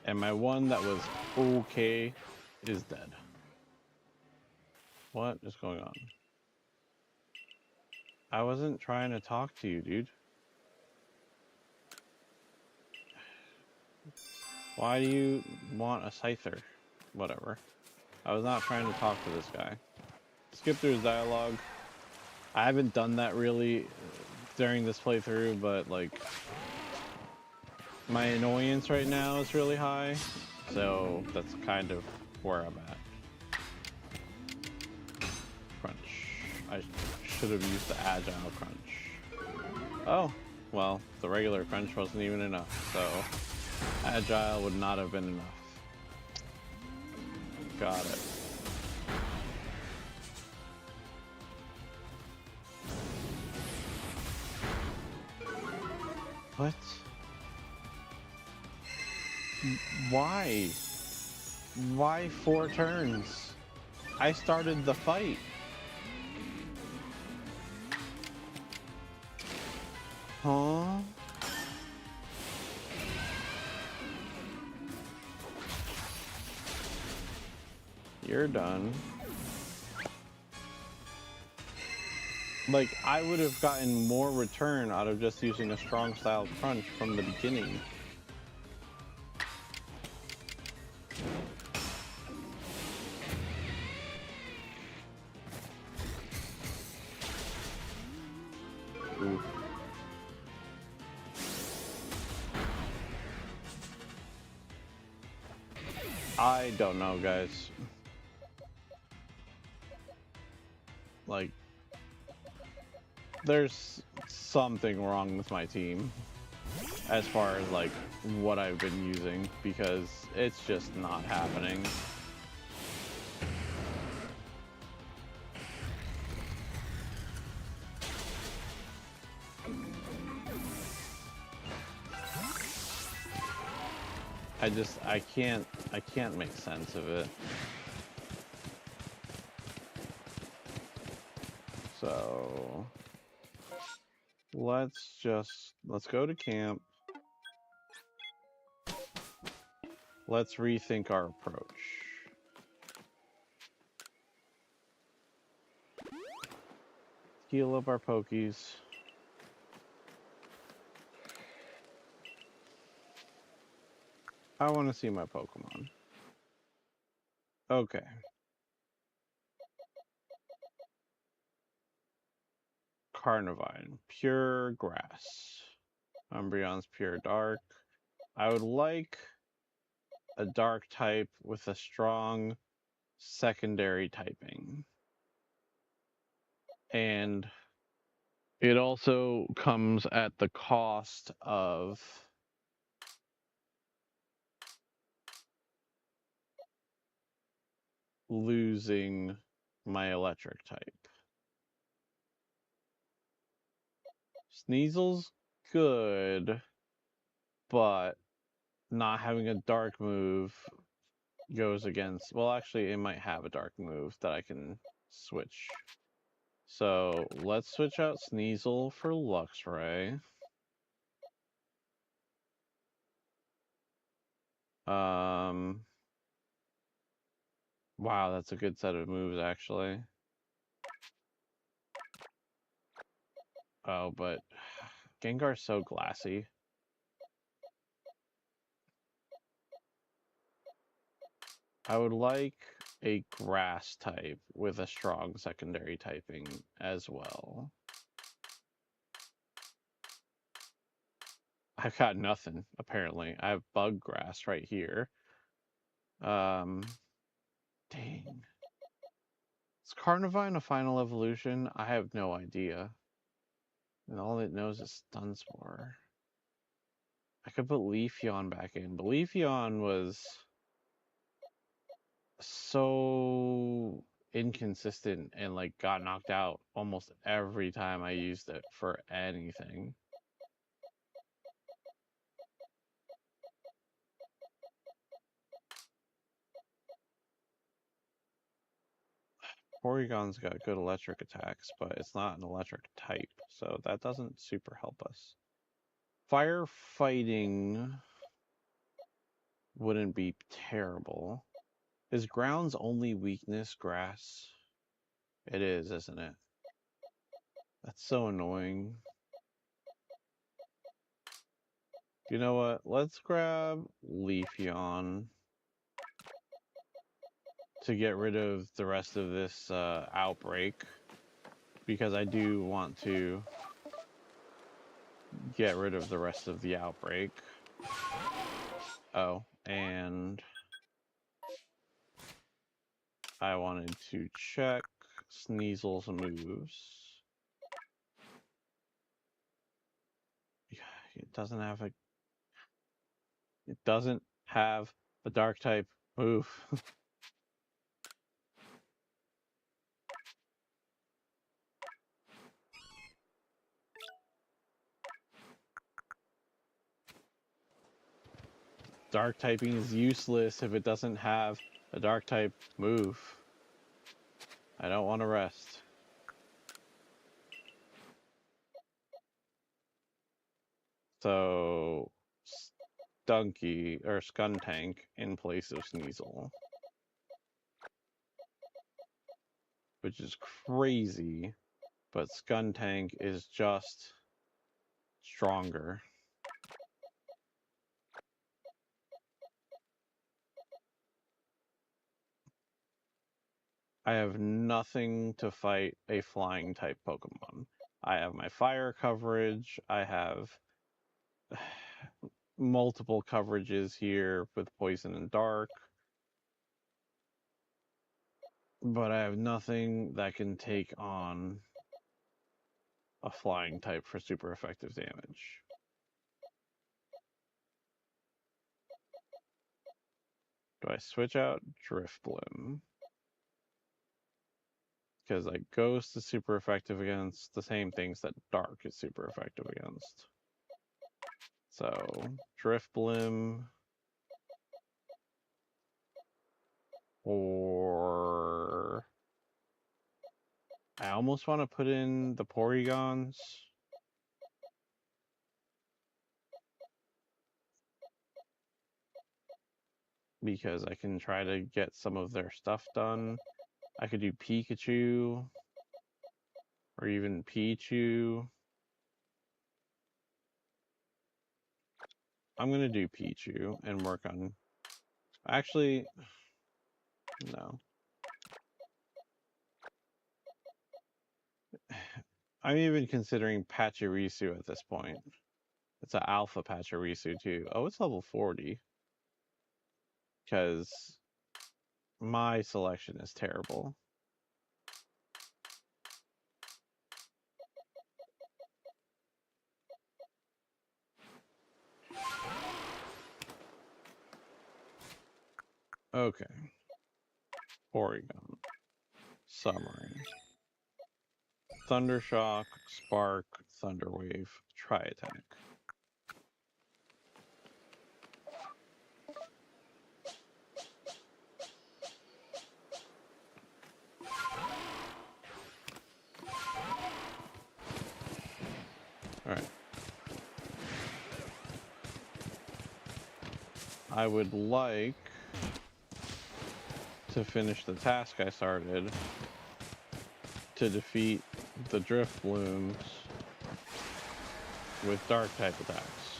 And my one that was okay is dead. What is going on? I wasn't trying to talk to you, dude. Why do you want a Scyther? Whatever. I was not trying to talk to this guy. Skip through his dialogue. I haven't done that really during this playthrough, but like my annoyance right now is really high, so that's kind of where I'm at. Crunch. I should have used the Agile Crunch. Oh, well, the regular Crunch wasn't even enough, so Agile would not have been enough. Got it. What? Why? Why 4 turns? I started the fight. Huh? You're done. Like, I would have gotten more return out of just using a strong style crunch from the beginning. Ooh. I don't know, guys. Like, there's something wrong with my team as far as like what I've been using, because it's just not happening. I can't make sense of it. So let's go to camp. let's rethink our approach. Heal up our Pokies. I want to see my Pokemon. Okay. Carnivine, pure grass. Umbreon's pure dark. I would like a dark type with a strong secondary typing. And it also comes at the cost of losing my electric type. Sneasel's good, but not having a dark move goes against... Well, actually, it might have a dark move that I can switch. So let's switch out Sneasel for Luxray. Wow, that's a good set of moves, actually. Oh, but Gengar's so glassy. I would like a grass type with a strong secondary typing as well. I've got nothing, apparently. I have bug grass right here. Dang. Is Carnivine a final evolution? I have no idea. And all it knows is Dunsparce. I could put Leafeon back in, but Leafeon was so inconsistent and like got knocked out almost every time I used it for anything. Porygon's got good electric attacks, but it's not an electric type, so that doesn't super help us. Firefighting wouldn't be terrible. Is ground's only weakness grass? It is, isn't it? That's so annoying. You know what? Let's grab Leafeon to get rid of the rest of this outbreak, because I do want to get rid of the rest of the outbreak. Oh, and I wanted to check Sneasel's moves. It doesn't have a dark type move. Dark typing is useless if it doesn't have a dark type move. I don't want to rest. So, Skuntank in place of Sneasel. Which is crazy, but Skuntank is just stronger. I have nothing to fight a flying type Pokemon. I have my fire coverage, I have multiple coverages here with poison and dark, but I have nothing that can take on a flying type for super effective damage. Do I switch out Drifblim? Because like Ghost is super effective against the same things that Dark is super effective against. So Drifblim, or I almost want to put in the Porygons. because I can try to get some of their stuff done. I could do Pikachu or even Pichu. I'm gonna do Pichu and work on. Actually, no. I'm even considering Pachirisu at this point. It's an alpha Pachirisu too. Oh, it's level 40. Because my selection is terrible. Okay. Porygon. Summary. Thundershock, Spark, Thunderwave, Tri-Attack. Alright. I would like to finish the task I started to defeat the Drift Blooms with Dark type attacks.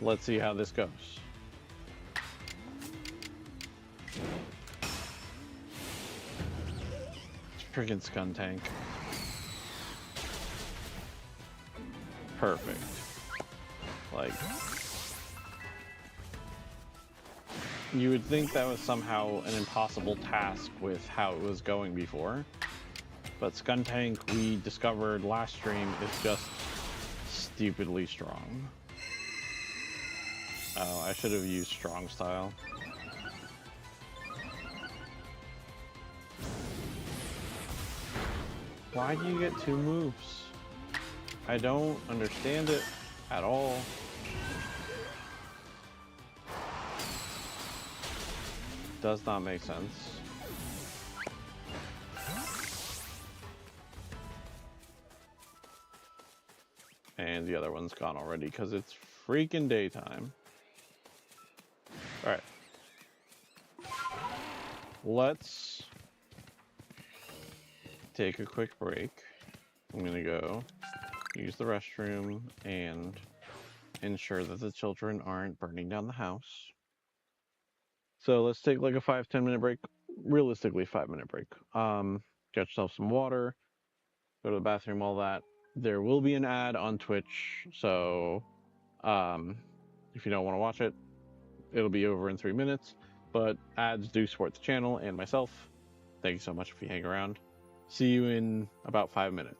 Let's see how this goes. Freaking Skuntank. Perfect. Like, you would think that was somehow an impossible task with how it was going before. But Skuntank, we discovered last stream, is just stupidly strong. Oh, I should have used Strong Style. Why do you get 2 moves? I don't understand it at all. Does not make sense. And the other one's gone already because it's freaking daytime. Alright. Let's take a quick break. I'm gonna go use the restroom and ensure that the children aren't burning down the house. So let's take like a 5-10 minute break. Realistically, 5-minute break. Get yourself some water, go to the bathroom, all that. There will be an ad on Twitch, so if you don't want to watch it, it'll be over in 3 minutes. But ads do support the channel and myself. Thank you so much if you hang around. See you in about 5 minutes.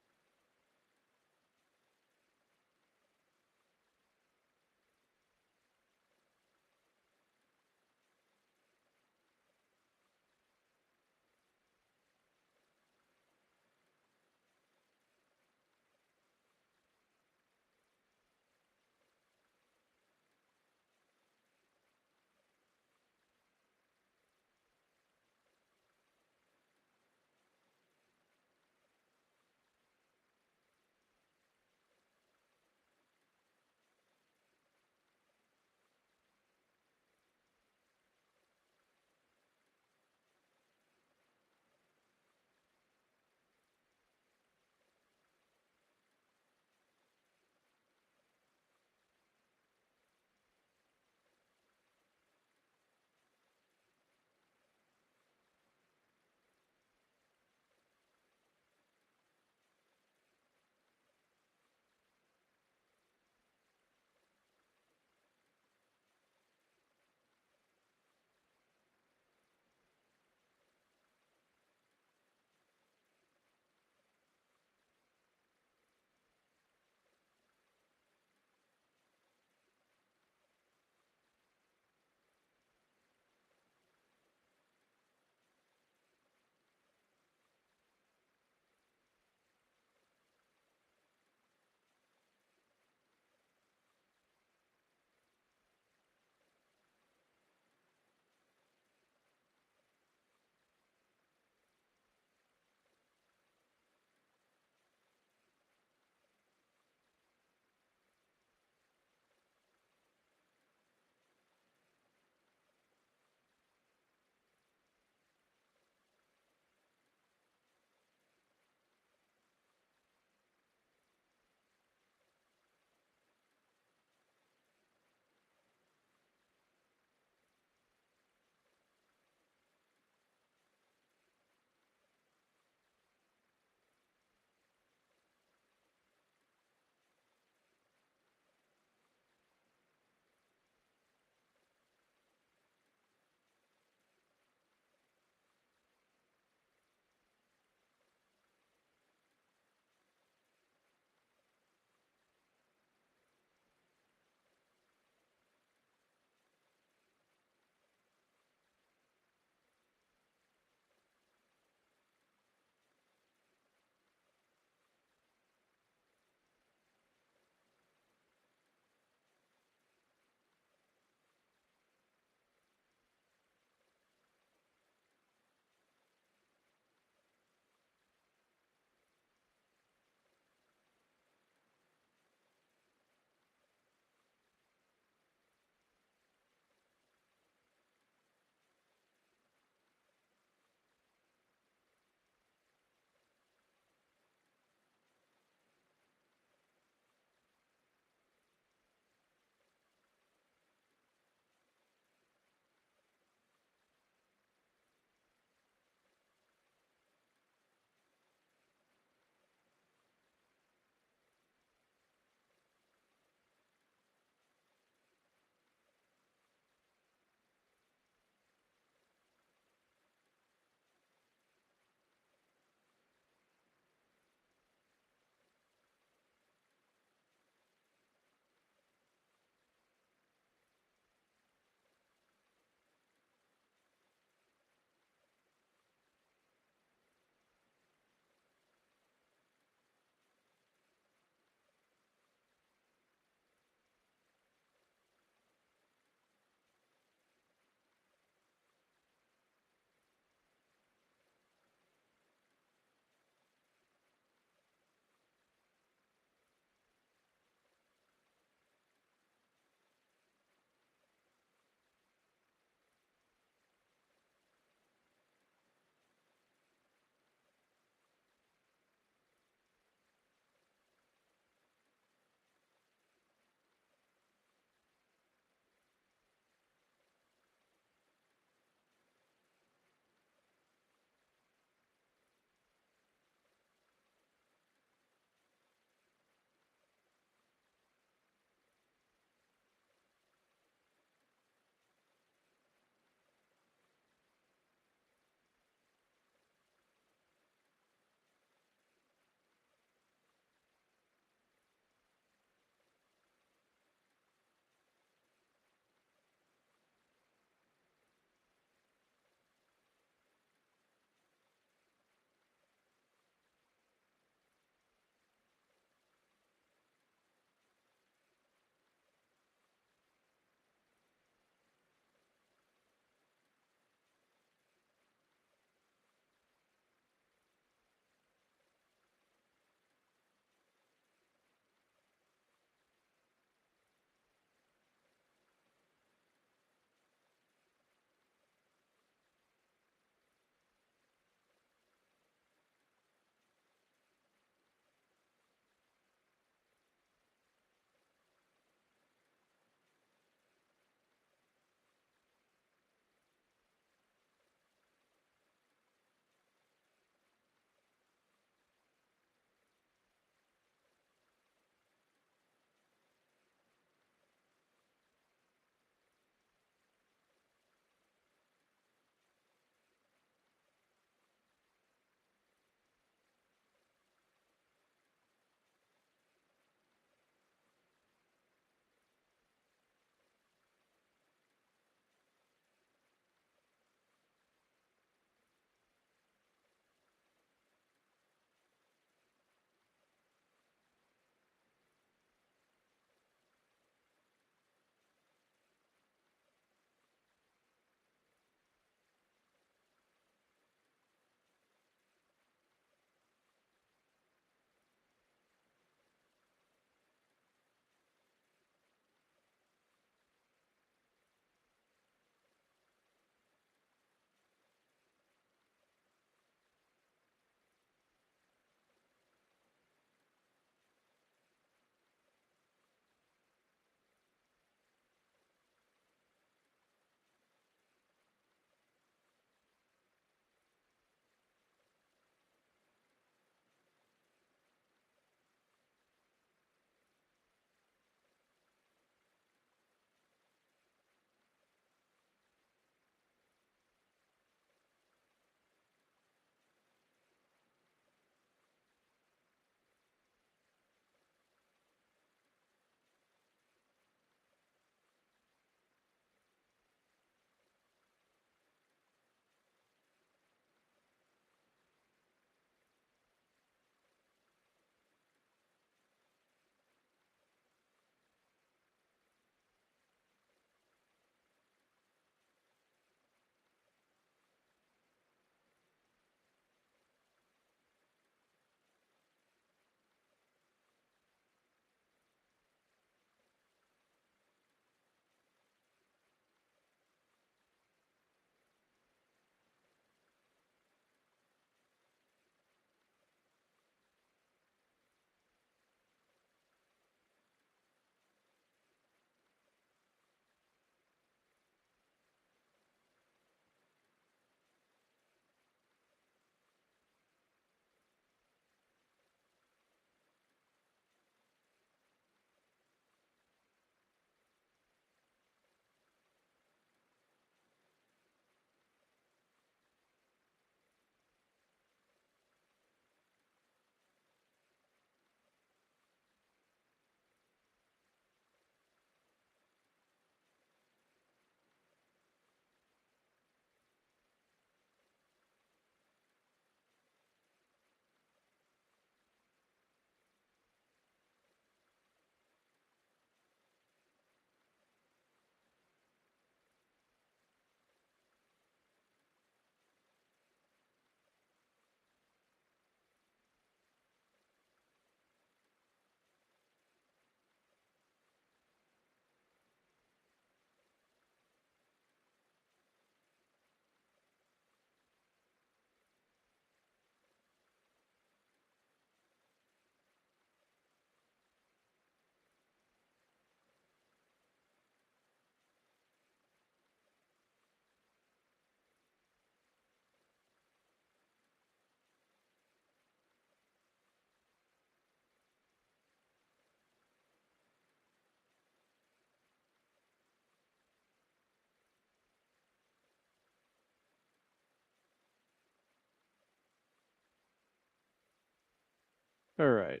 All right.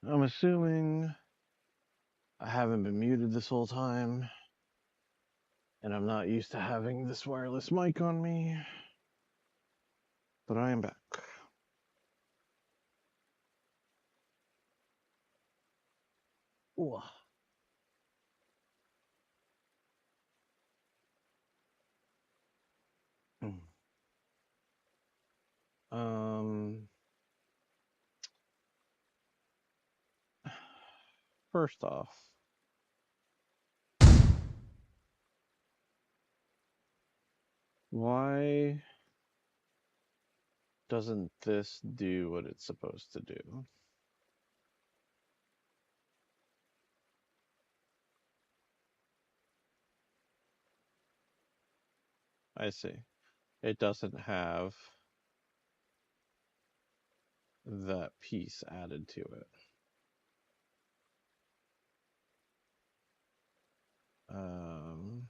I'm assuming I haven't been muted this whole time, and I'm not used to having this wireless mic on me, but I am back. Ooh. Um, First off, why doesn't this do what it's supposed to do? I see. It doesn't have that piece added to it. Um,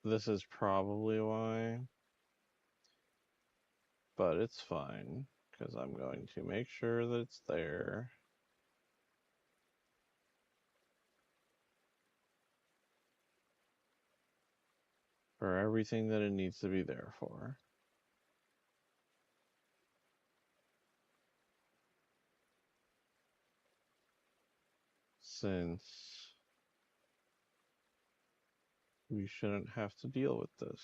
this is probably why, but it's fine because I'm going to make sure that it's there. For everything that it needs to be there for. Since we shouldn't have to deal with this.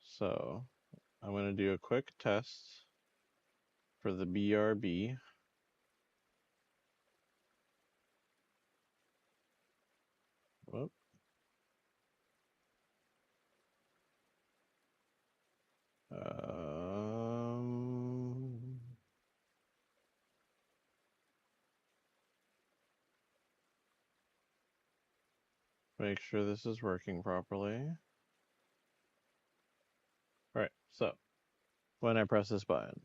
So I'm going to do a quick test for the BRB. Whoop. Make sure this is working properly. All right, so when I press this button,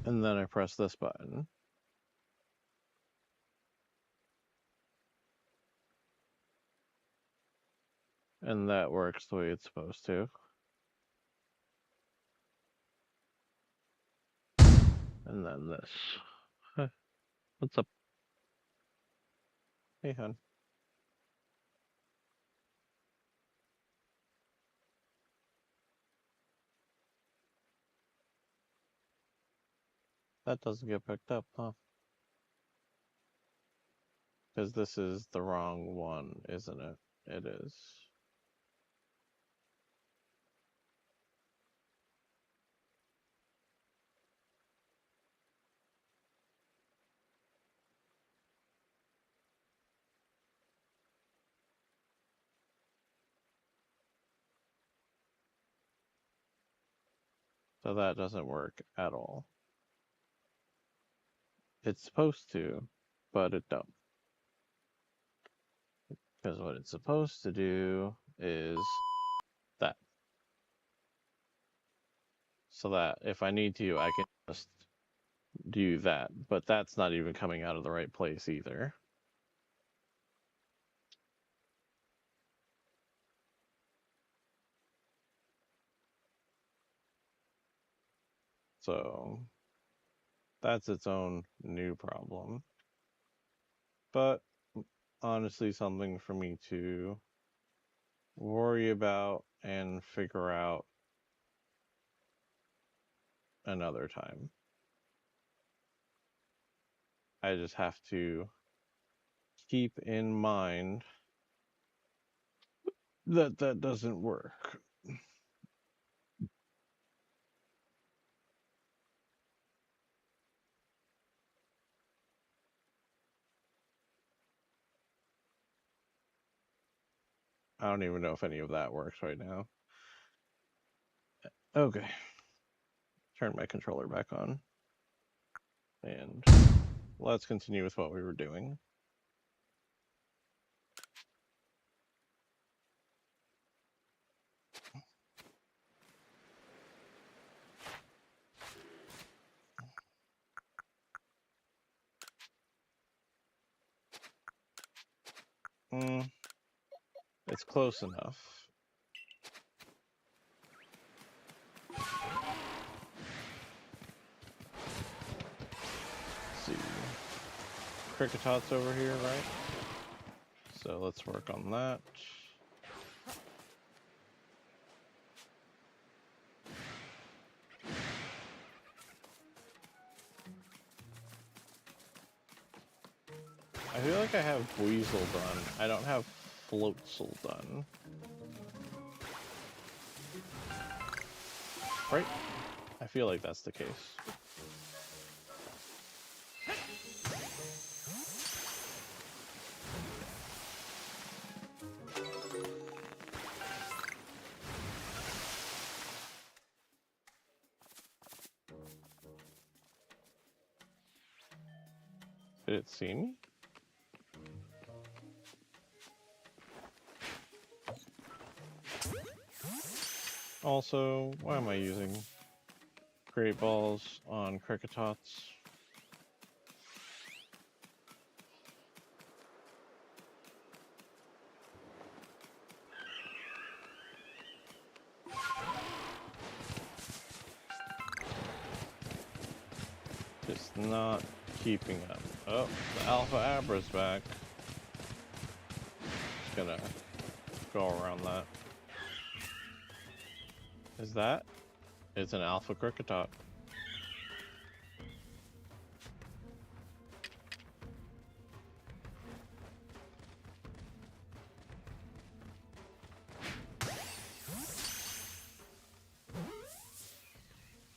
and then I press this button, and that works the way it's supposed to. And then this. What's up? Hey, hon. That doesn't get picked up, huh? Because this is the wrong one, isn't it? It is. So that doesn't work at all. It's supposed to, but it don't. Because what it's supposed to do is that. So that if I need to, I can just do that. But that's not even coming out of the right place either. So that's its own new problem. But honestly, something for me to worry about and figure out another time. I just have to keep in mind that that doesn't work. I don't even know if any of that works right now. Okay, turn my controller back on. And let's continue with what we were doing. It's close enough. Let's see. Cricketot's over here, right? So let's work on that. I feel like I have Weasel done. I don't have Floatzel done. Right? I feel like that's the case. Did it see me? Also, why am I using Great Balls on Cricketots? Just not keeping up. Oh, the Alpha Abra's back. Just gonna go around that. Is that? It's an Alpha Cricketot.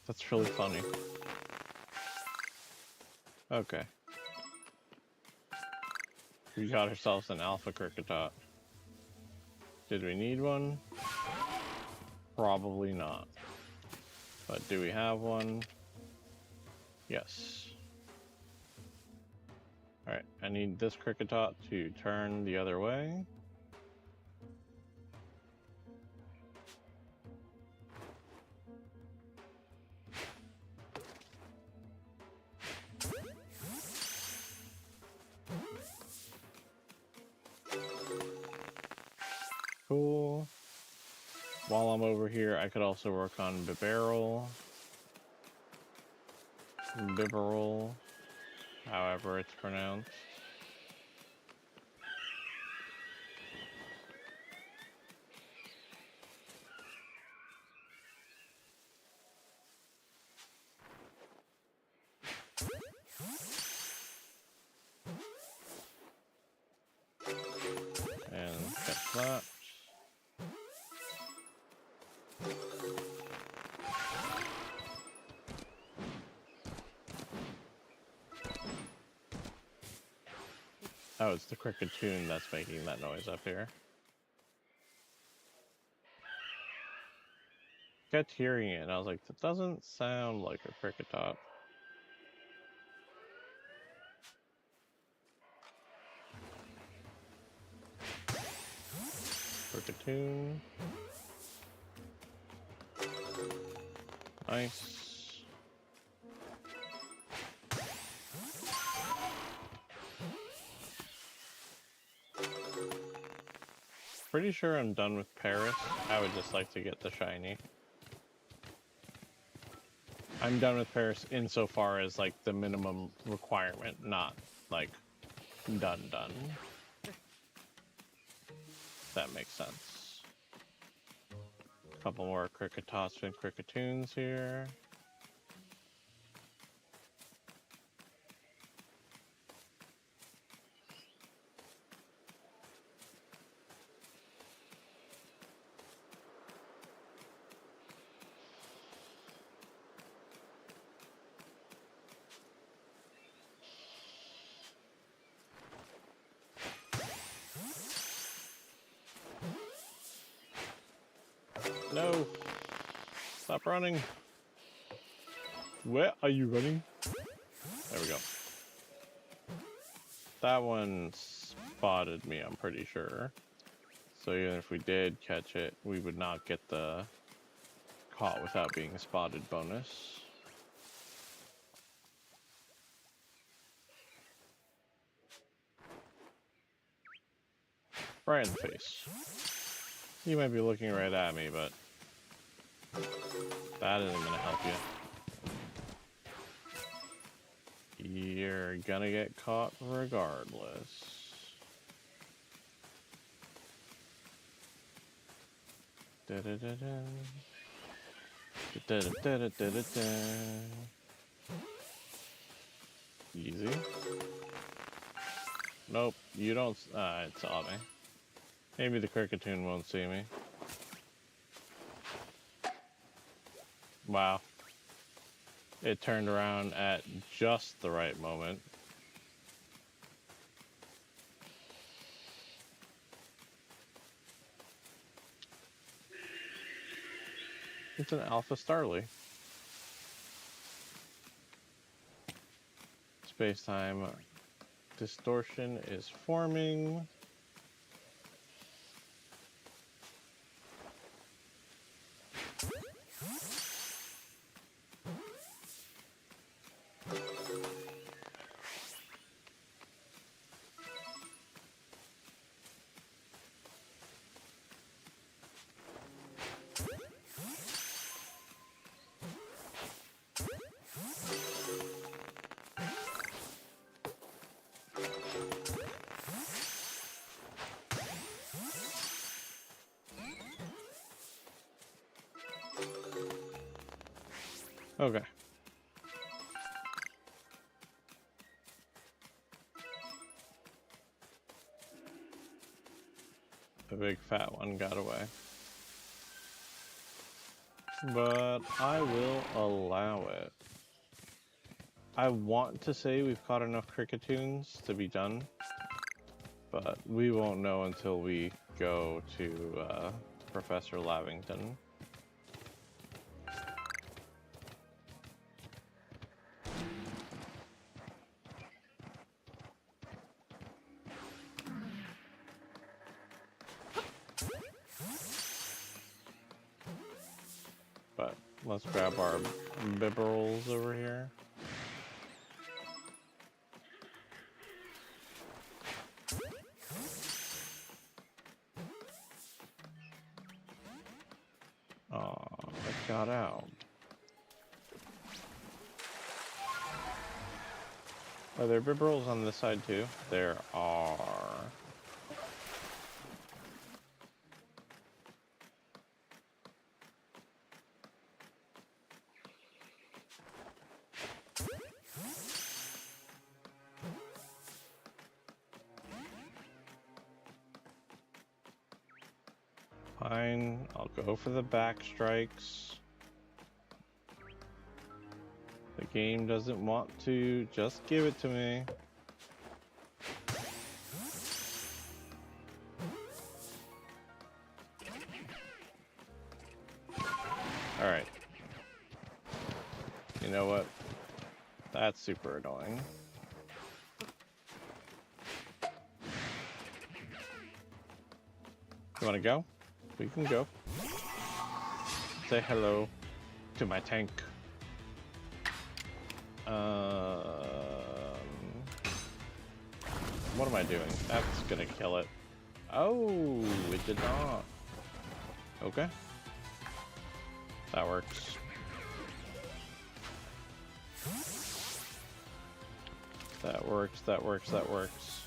That's really funny. Okay. We got ourselves an Alpha Cricketot. Did we need one? Probably not. But do we have one? Yes. Alright, I need this Cricketot to turn the other way. Cool. While I'm over here, I could also work on Bibarel. Bibarel, however it's pronounced. And catch that. Oh, it's the Cricketoon that's making that noise up here. Kept hearing it, and I was like, that doesn't sound like a Cricketot. Cricketoon. Nice. Pretty sure I'm done with Paris. I would just like to get the shiny. I'm done with Paris insofar as like the minimum requirement, not like done. That makes sense. A couple more Cricketots and Cricketoons here. No! Stop running! Where are you running? There we go. That one spotted me, I'm pretty sure. So even if we did catch it, we would not get the caught without being spotted bonus. Right in the face. You might be looking right at me, but that isn't gonna help you. You're gonna get caught regardless. Easy. Nope, you don't. It saw me. Maybe the Cricketoon won't see me. Wow. It turned around at just the right moment. It's an Alpha Starly. Space-time distortion is forming. Okay. The big fat one got away. But I will allow it. I want to say we've caught enough Cricketoons to be done, but we won't know until we go to Professor Lavington. But let's grab our Bibberls over here. Oh, it got out. Are there Bibberls on this side too? There are. Fine, I'll go for the back strikes. The game doesn't want to, just give it to me. Alright. You know what? That's super annoying. You wanna go? We can go. Say hello to my tank. What am I doing? That's gonna kill it. Oh, it did not. Okay. That works. That works, that works, that works.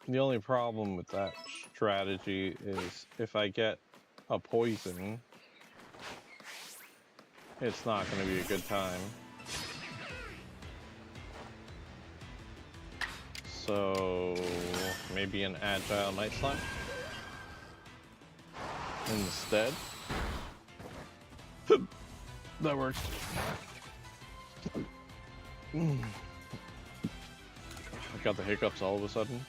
The only problem with that strategy is if I get a poison, it's not going to be a good time. So maybe an agile night slime instead. That works. I got the hiccups all of a sudden.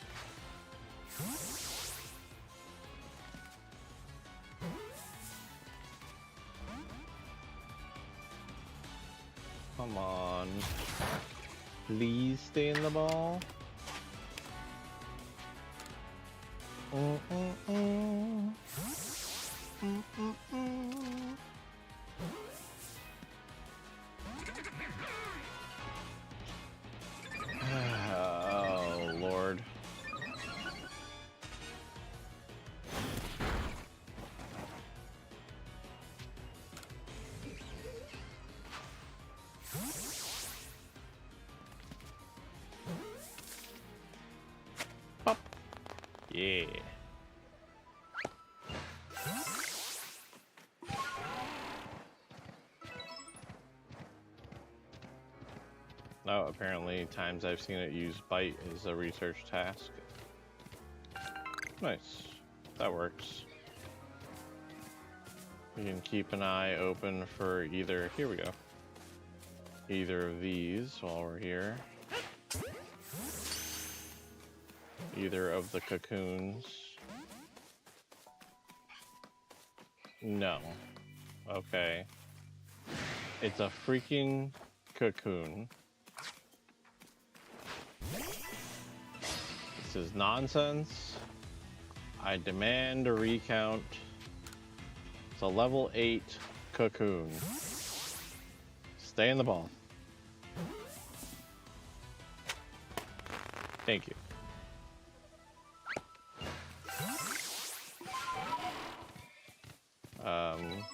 Come on. Please stay in the ball. Oh, Lord. Pop. Yeah. Oh, apparently times I've seen it use bite is a research task. Nice. That works. We can keep an eye open for either, here we go, either of these while we're here. Either of the cocoons. No. Okay. It's a freaking cocoon. This is nonsense. I demand a recount. It's a level 8 cocoon. Stay in the ball. Thank you.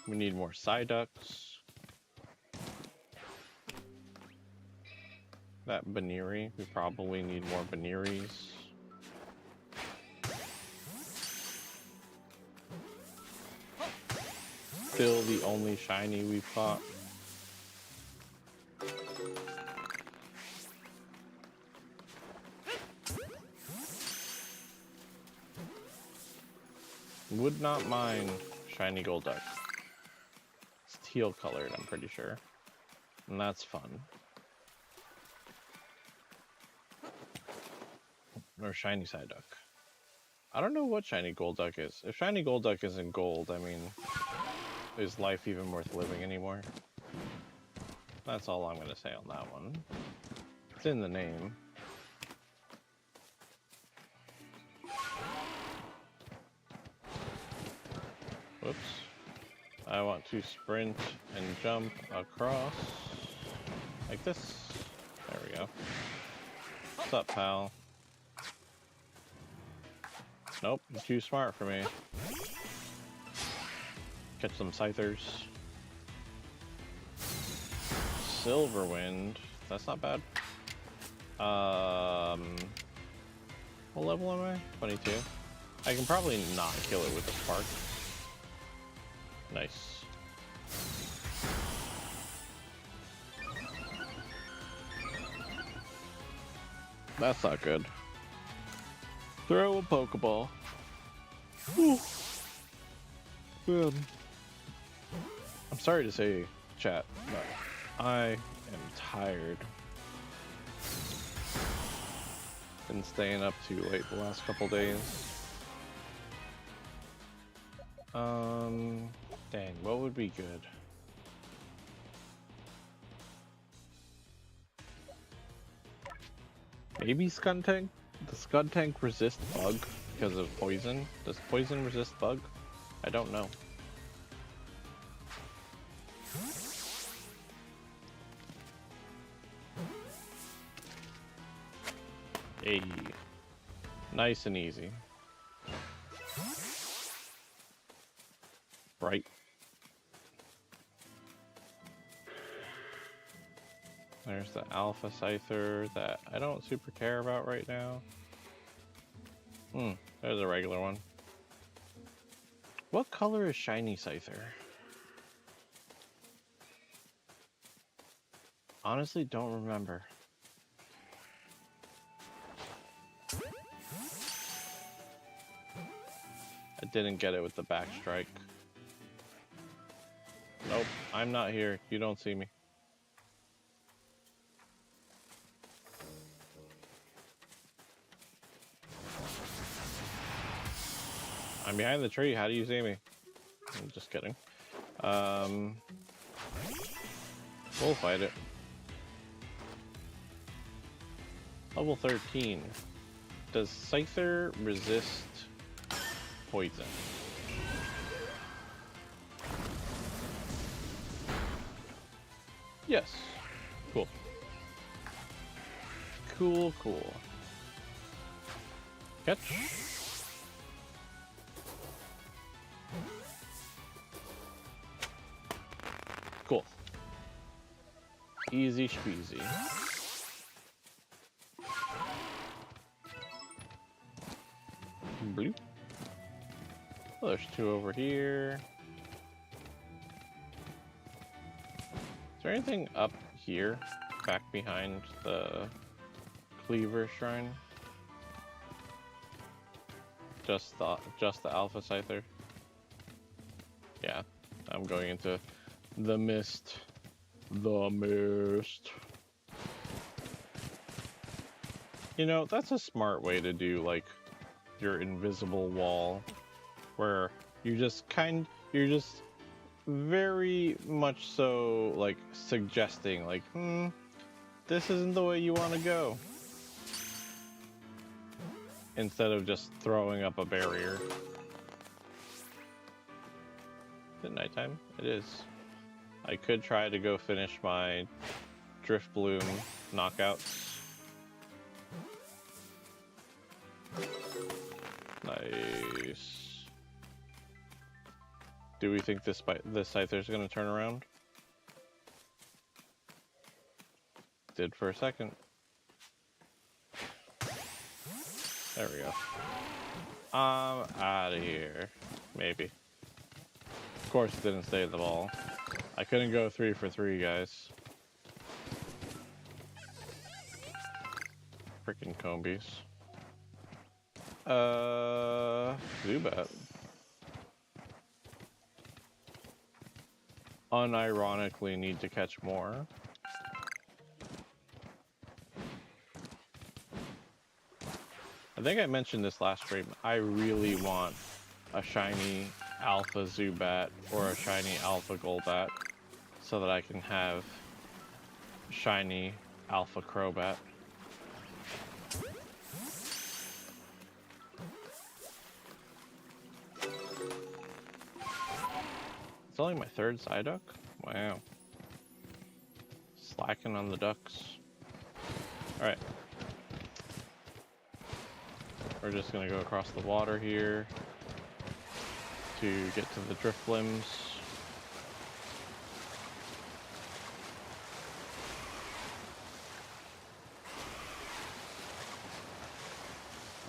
We need more Psyducks. That Baneri, we probably need more Baneris. Still the only shiny we've caught. Would not mind shiny Golduck. It's teal colored, I'm pretty sure. And that's fun. Or shiny Psyduck. I don't know what shiny Golduck is. If shiny Golduck isn't gold, I mean, is life even worth living anymore? That's all I'm gonna say on that one. It's in the name. Whoops. I want to sprint and jump across like this. There we go. What's up, pal? Nope, you're too smart for me. Catch some Scythers. Silverwind. That's not bad. What level am I? 22. I can probably not kill it with a spark. Nice. That's not good. Throw a Pokeball. Ooh. Man. I'm sorry to say, chat, but I am tired. Been staying up too late the last couple days. Dang, what would be good? Maybe Skuntank? Does Skuntank resist bug because of poison? Does poison resist bug? I don't know. Hey, nice and easy. Right. There's the Alpha Scyther that I don't super care about right now. There's a regular one. What color is Shiny Scyther? Honestly, don't remember. I didn't get it with the back strike. Nope, I'm not here. You don't see me. I'm behind the tree. How do you see me? I'm just kidding. We'll fight it. Level 13. Does Scyther resist poison? Yes. Cool. Cool, cool. Catch. Cool. Easy squeezy. Bloop. Oh, there's two over here. Is there anything up here, back behind the Cleaver Shrine? Just the Alpha Scyther. Yeah, I'm going into the mist. The mist. You know, that's a smart way to do like your invisible wall, where you're just very much so like suggesting like, this isn't the way you want to go, instead of just throwing up a barrier. Is it nighttime? It is. I could try to go finish my Drift Bloom knockouts. Nice. Do we think this Scyther's gonna turn around? Did for a second. There we go. I'm out of here. Maybe. Of course it didn't save the ball. I couldn't go 3 for 3, guys. Freaking Combies. Zubat. Unironically need to catch more. I think I mentioned this last stream. I really want a shiny Alpha Zubat or a shiny Alpha Golbat so that I can have shiny Alpha Crobat. It's only my 3rd Psyduck? Wow. Slacking on the ducks. Alright. We're just gonna go across the water here to get to the drift limbs.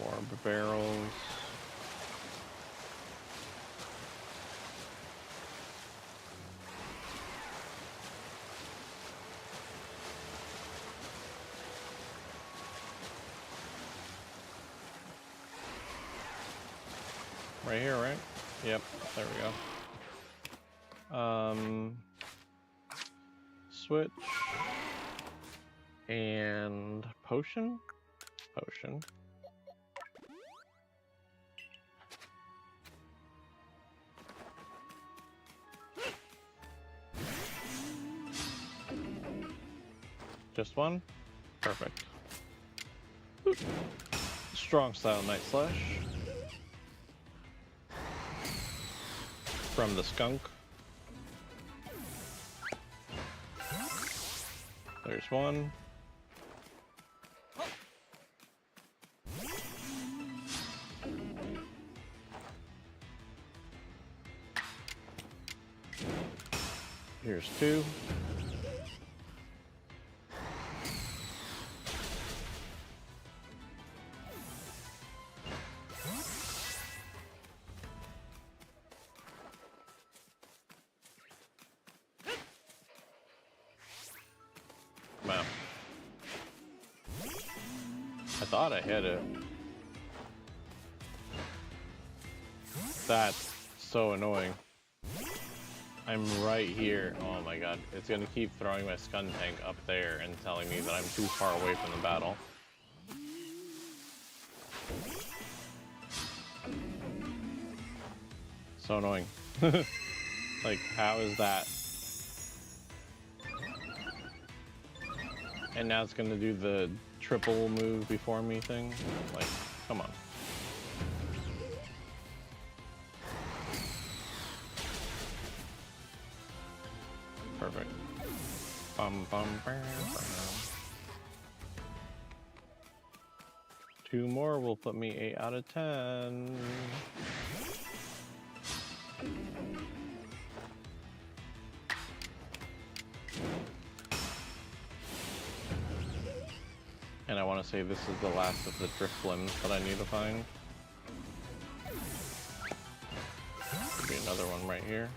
More barrels. Right here, right? Yep, there we go. Switch. And potion? Potion. Just one? Perfect. Oop. Strong style Night Slash. From the skunk. There's one. Here's two. I thought I hit it. That's so annoying. I'm right here. Oh my god. It's gonna keep throwing my Skun Tank up there and telling me that I'm too far away from the battle. So annoying. Like, how is that? And now it's gonna do the triple move before me thing? Like, come on. Perfect. Bum, bum, bam, bam. 2 more will put me 8 out of 10. And I want to say this is the last of the drift limbs that I need to find. Could be another one right here.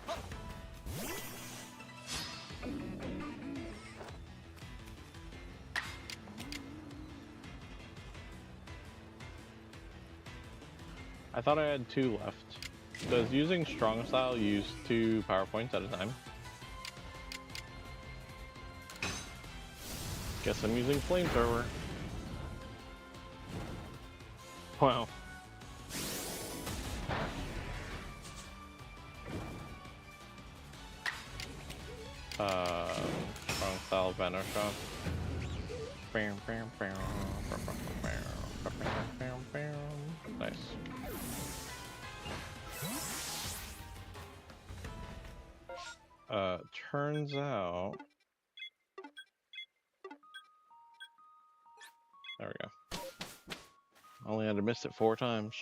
I thought I had 2 left. Does using strong style use 2 power points at a time? Guess I'm using flamethrower. Wow. Strong style Venom Shot. Nice. Turns out... There we go. Only had to miss it 4 times.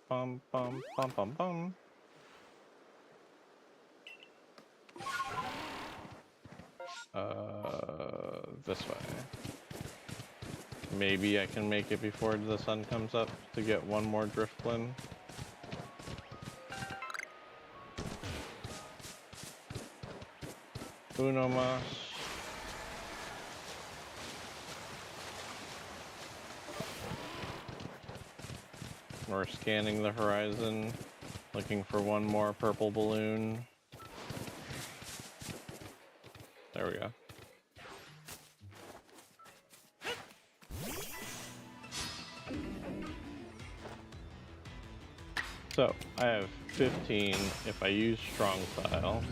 Bum, bum, bum, bum, bum. This way. Maybe I can make it before the sun comes up to get 1 more drift limb. Uno mas. We're scanning the horizon, looking for 1 more purple balloon. There we go. So, I have 15 if I use strong style.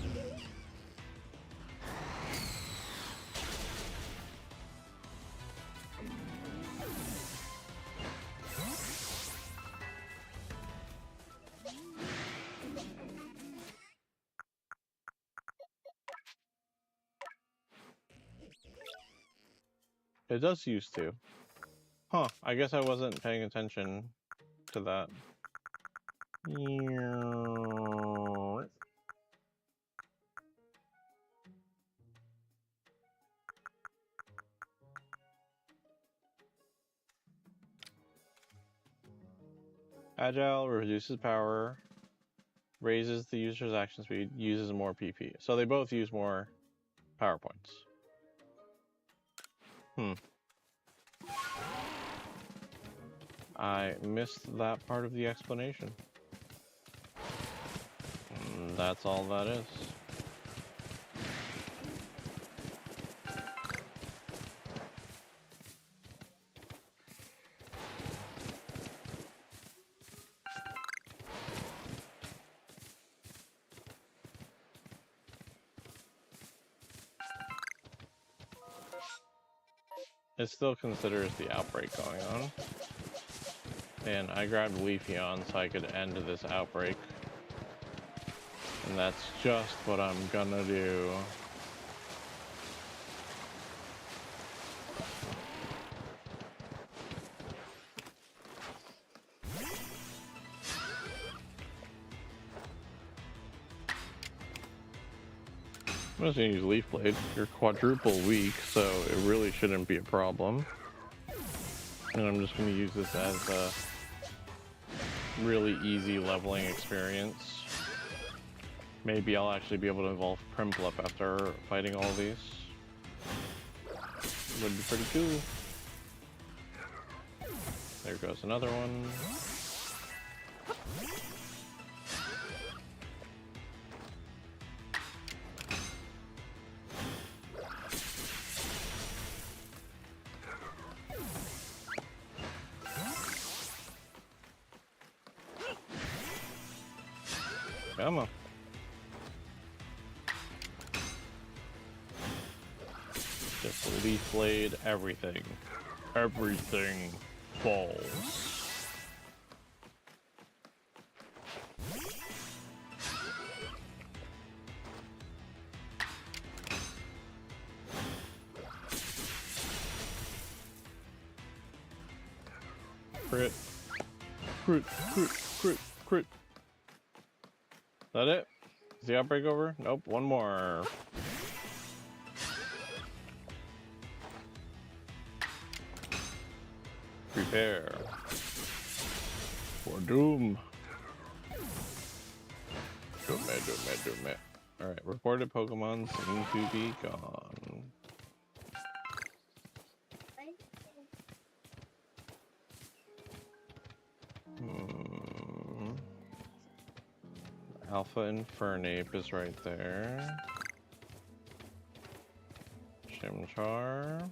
It does use 2. Huh, I guess I wasn't paying attention to that. Agile reduces power, raises the user's action speed, uses more PP. So they both use more power points. I missed that part of the explanation. And that's all that is. It still considers the outbreak going on. And I grabbed Leafeon so I could end this outbreak. And that's just what I'm gonna do. I'm just gonna use Leaf Blade. You're quadruple weak, so it really shouldn't be a problem. And I'm just gonna use this as a really easy leveling experience. Maybe I'll actually be able to evolve Primplip after fighting all these. Would be pretty cool. There goes another one. Come on. Just Leaf Blade everything. Everything falls. Crit. Crit, crit, crit, crit. Is that it? Is the outbreak over? Nope, one more. Prepare for doom. Doom it. Alright, reported Pokemon seem to be gone. Alpha Infernape is right there. Chimchar.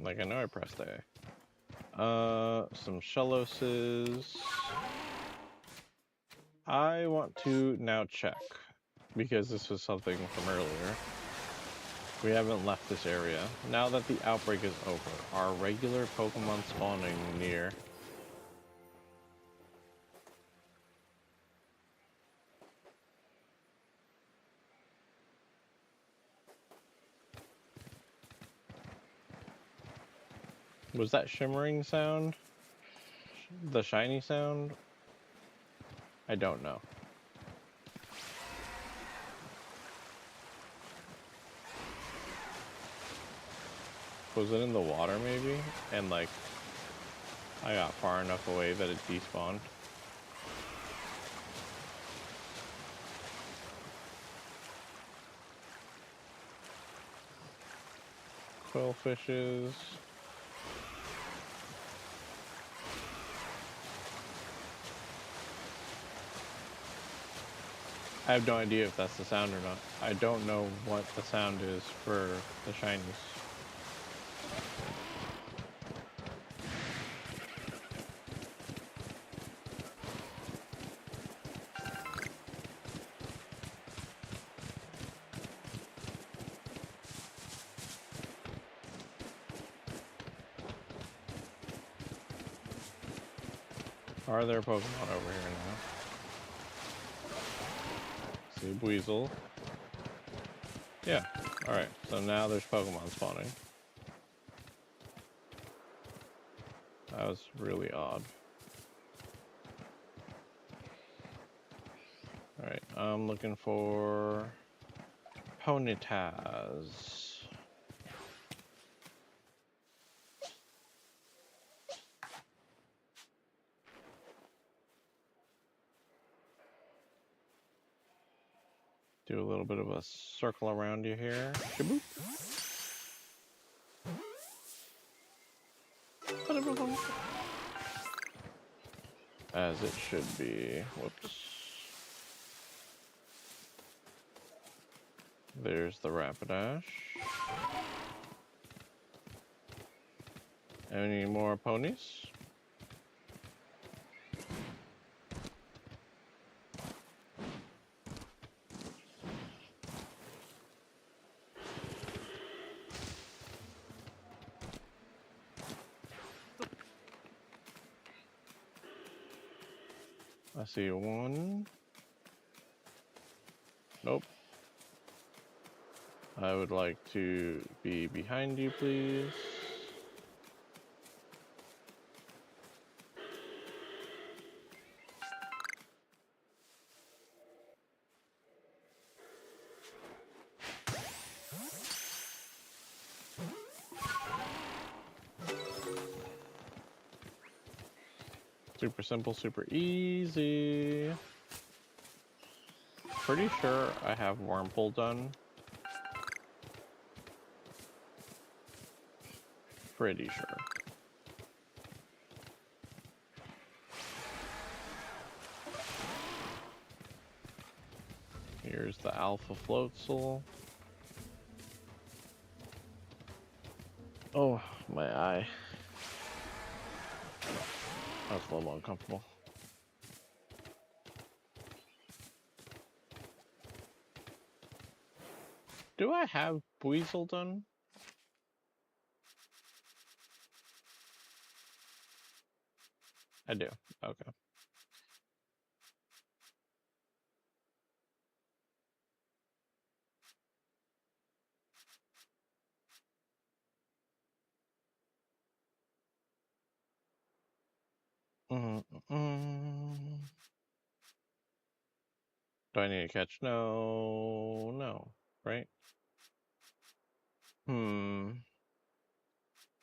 Like I know I pressed A. Some Shelloses. I want to now check, because this was something from earlier. We haven't left this area. Now that the outbreak is over, are regular Pokemon spawning near? Was that shimmering sound the shiny sound? I don't know. Was it in the water maybe? And like, I got far enough away that it despawned. Quillfishes. I have no idea if that's the sound or not. I don't know what the sound is for the shinies. Are there Pokemon over here now? See Weasel. Yeah, alright, so now there's Pokemon spawning. That was really odd. Alright, I'm looking for Ponytaz. Do a little bit of a circle around you here. Shaboop. As it should be. Whoops. There's the Rapidash. Any more ponies? I see one. Nope. I would like to be behind you, please. Super simple, super easy. Pretty sure I have Wormhole done. Pretty sure. Here's the Alpha Floatzel. Oh, my eye. That's a little uncomfortable. Do I have Buizel done? I do. Okay. Do I need to catch? No. No. Right?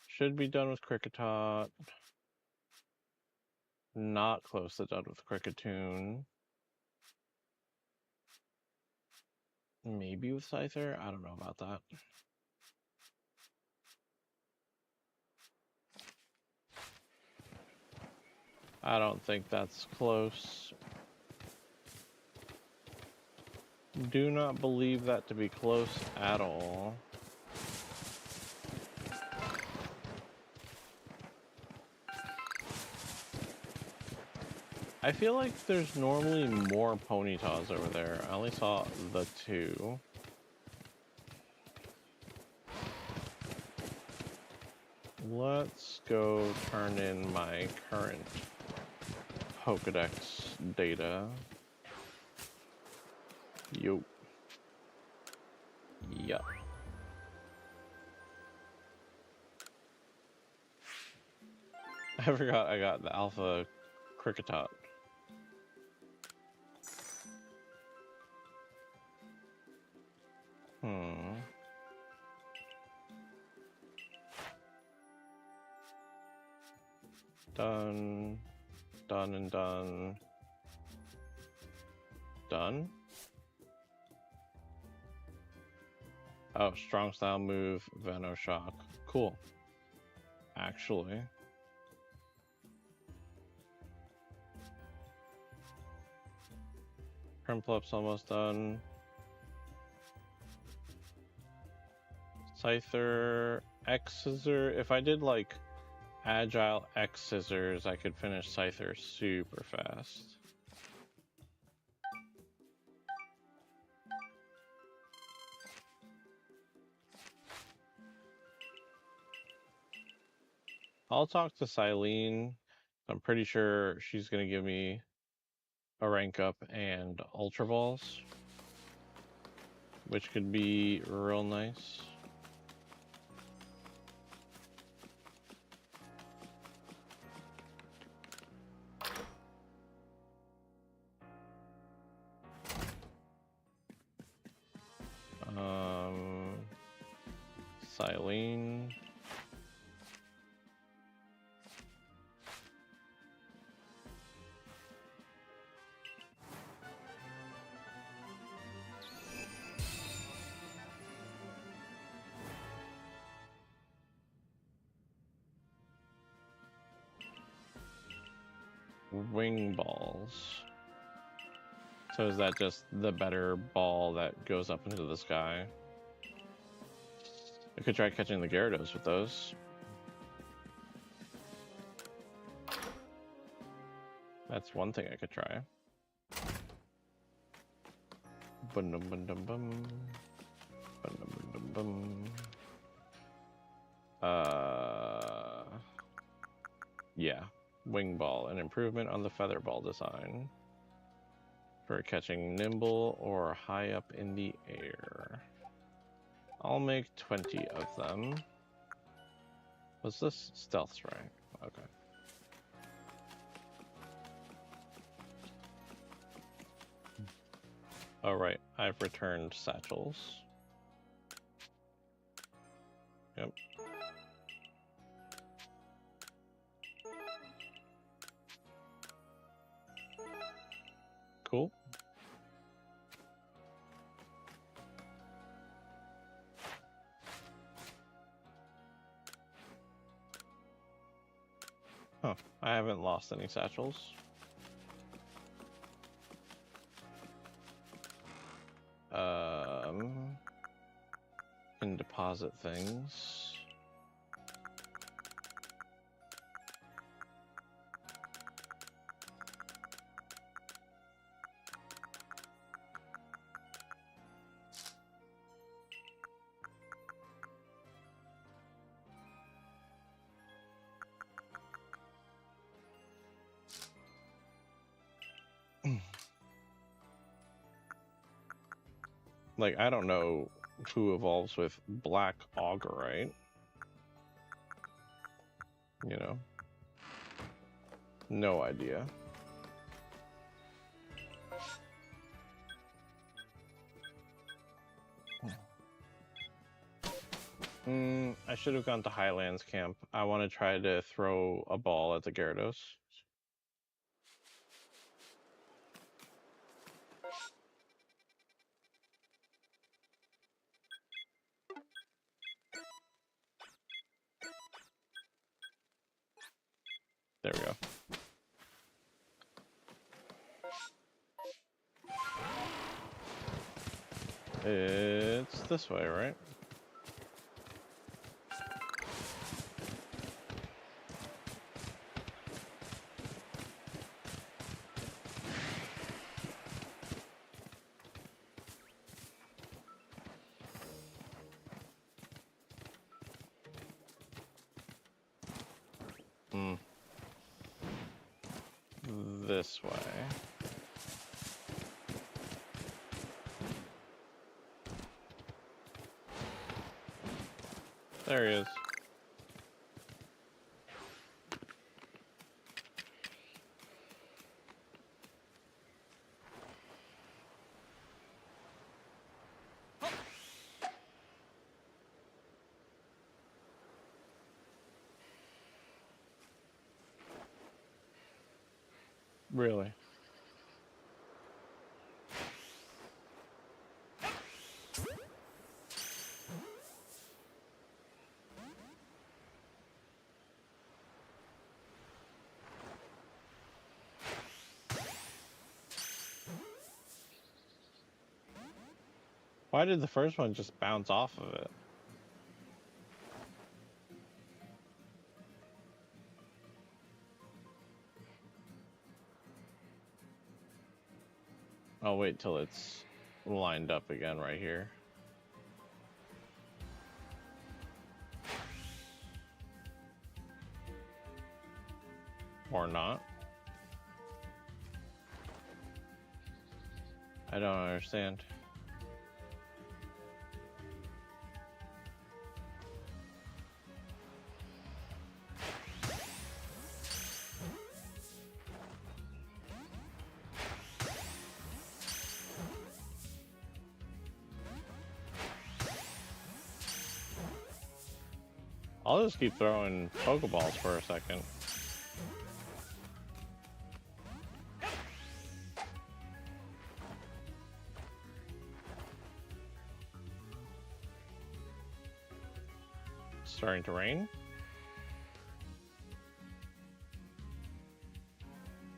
Should be done with Cricketot. Not close to done with Cricketune. Maybe with Scyther? I don't know about that. I don't think that's close. Do not believe that to be close at all. I feel like there's normally more Ponytas over there. I only saw the 2. Let's go turn in my current Pokedex data. Yo. Yeah. I forgot I got the Alpha Cricketot. Done. Done and done. Done? Oh, strong style move, Venoshock. Cool. Actually. Primplup's almost done. Scyther, X-Scissor. If I did like Agile X-Scissors, I could finish Scyther super fast. I'll talk to Silene. I'm pretty sure she's gonna give me a rank up and Ultra Balls, which could be real nice. Silene. Wing balls. So is that just the better ball that goes up into the sky? I could try catching the Gyarados with those. That's one thing I could try. Bum dum bum dum bum. Bum dum bum dum bum. Yeah. Wing ball, an improvement on the feather ball design for catching nimble or high up in the air. I'll make 20 of them. Was this stealth strike? Okay. Oh right, I've returned satchels. Yep. Huh. I haven't lost any satchels. Can deposit things. Like, I don't know who evolves with Black Augerite. You know? No idea. I should have gone to Highlands Camp. I want to try to throw a ball at the Gyarados. There we go. It's this way, right? This way. There he is. Really? Why did the first one just bounce off of it? I'll wait till it's lined up again right here. Or not. I don't understand. I'll just keep throwing Pokeballs for a second. Starting to rain?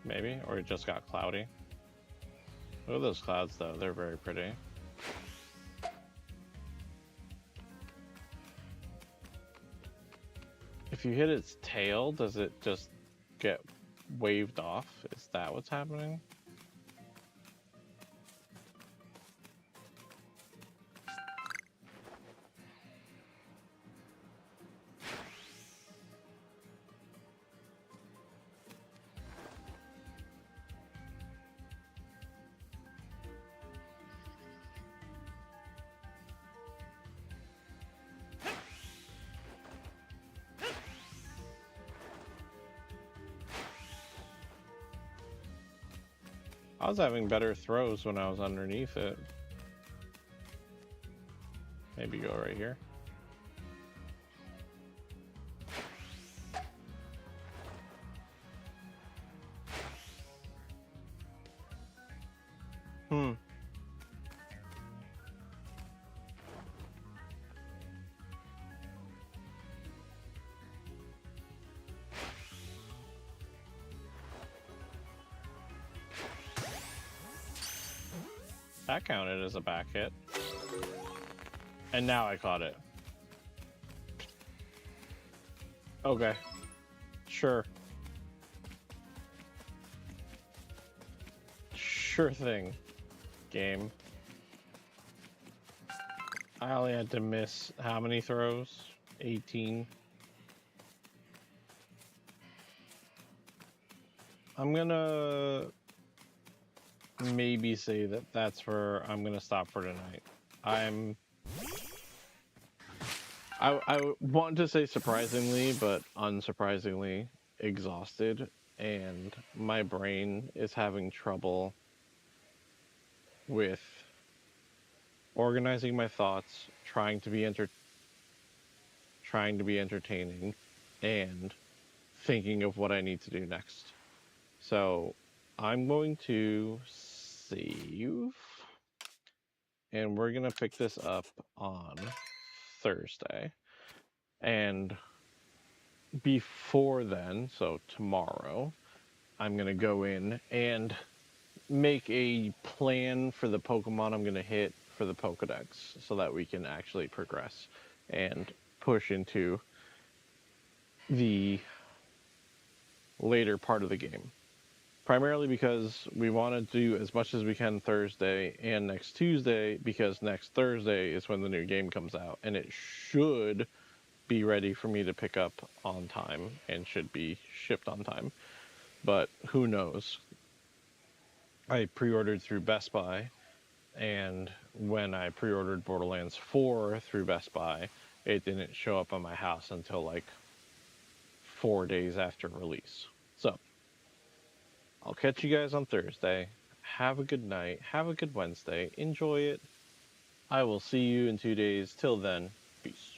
Maybe, or it just got cloudy. Look at those clouds though, they're very pretty. If you hit its tail, does it just get waved off? Is that what's happening? I was having better throws when I was underneath it. Maybe go right here. That counted as a back hit. And now I caught it. Okay. Sure. Sure thing, game. I only had to miss how many throws? 18. I'm gonna maybe say that that's where I'm gonna stop for tonight. I want to say surprisingly, but unsurprisingly exhausted, and my brain is having trouble with organizing my thoughts, trying to be entertaining, and thinking of what I need to do next. So I'm going to save, and we're gonna pick this up on Thursday. And before then, so tomorrow, I'm gonna go in and make a plan for the Pokemon I'm gonna hit for the Pokedex so that we can actually progress and push into the later part of the game. Primarily because we want to do as much as we can Thursday and next Tuesday, because next Thursday is when the new game comes out, and it should be ready for me to pick up on time and should be shipped on time. But who knows? I pre-ordered through Best Buy, and when I pre-ordered Borderlands 4 through Best Buy, it didn't show up on my house until like 4 days after release. So I'll catch you guys on Thursday. Have a good night. Have a good Wednesday. Enjoy it. I will see you in 2 days. Till then, peace.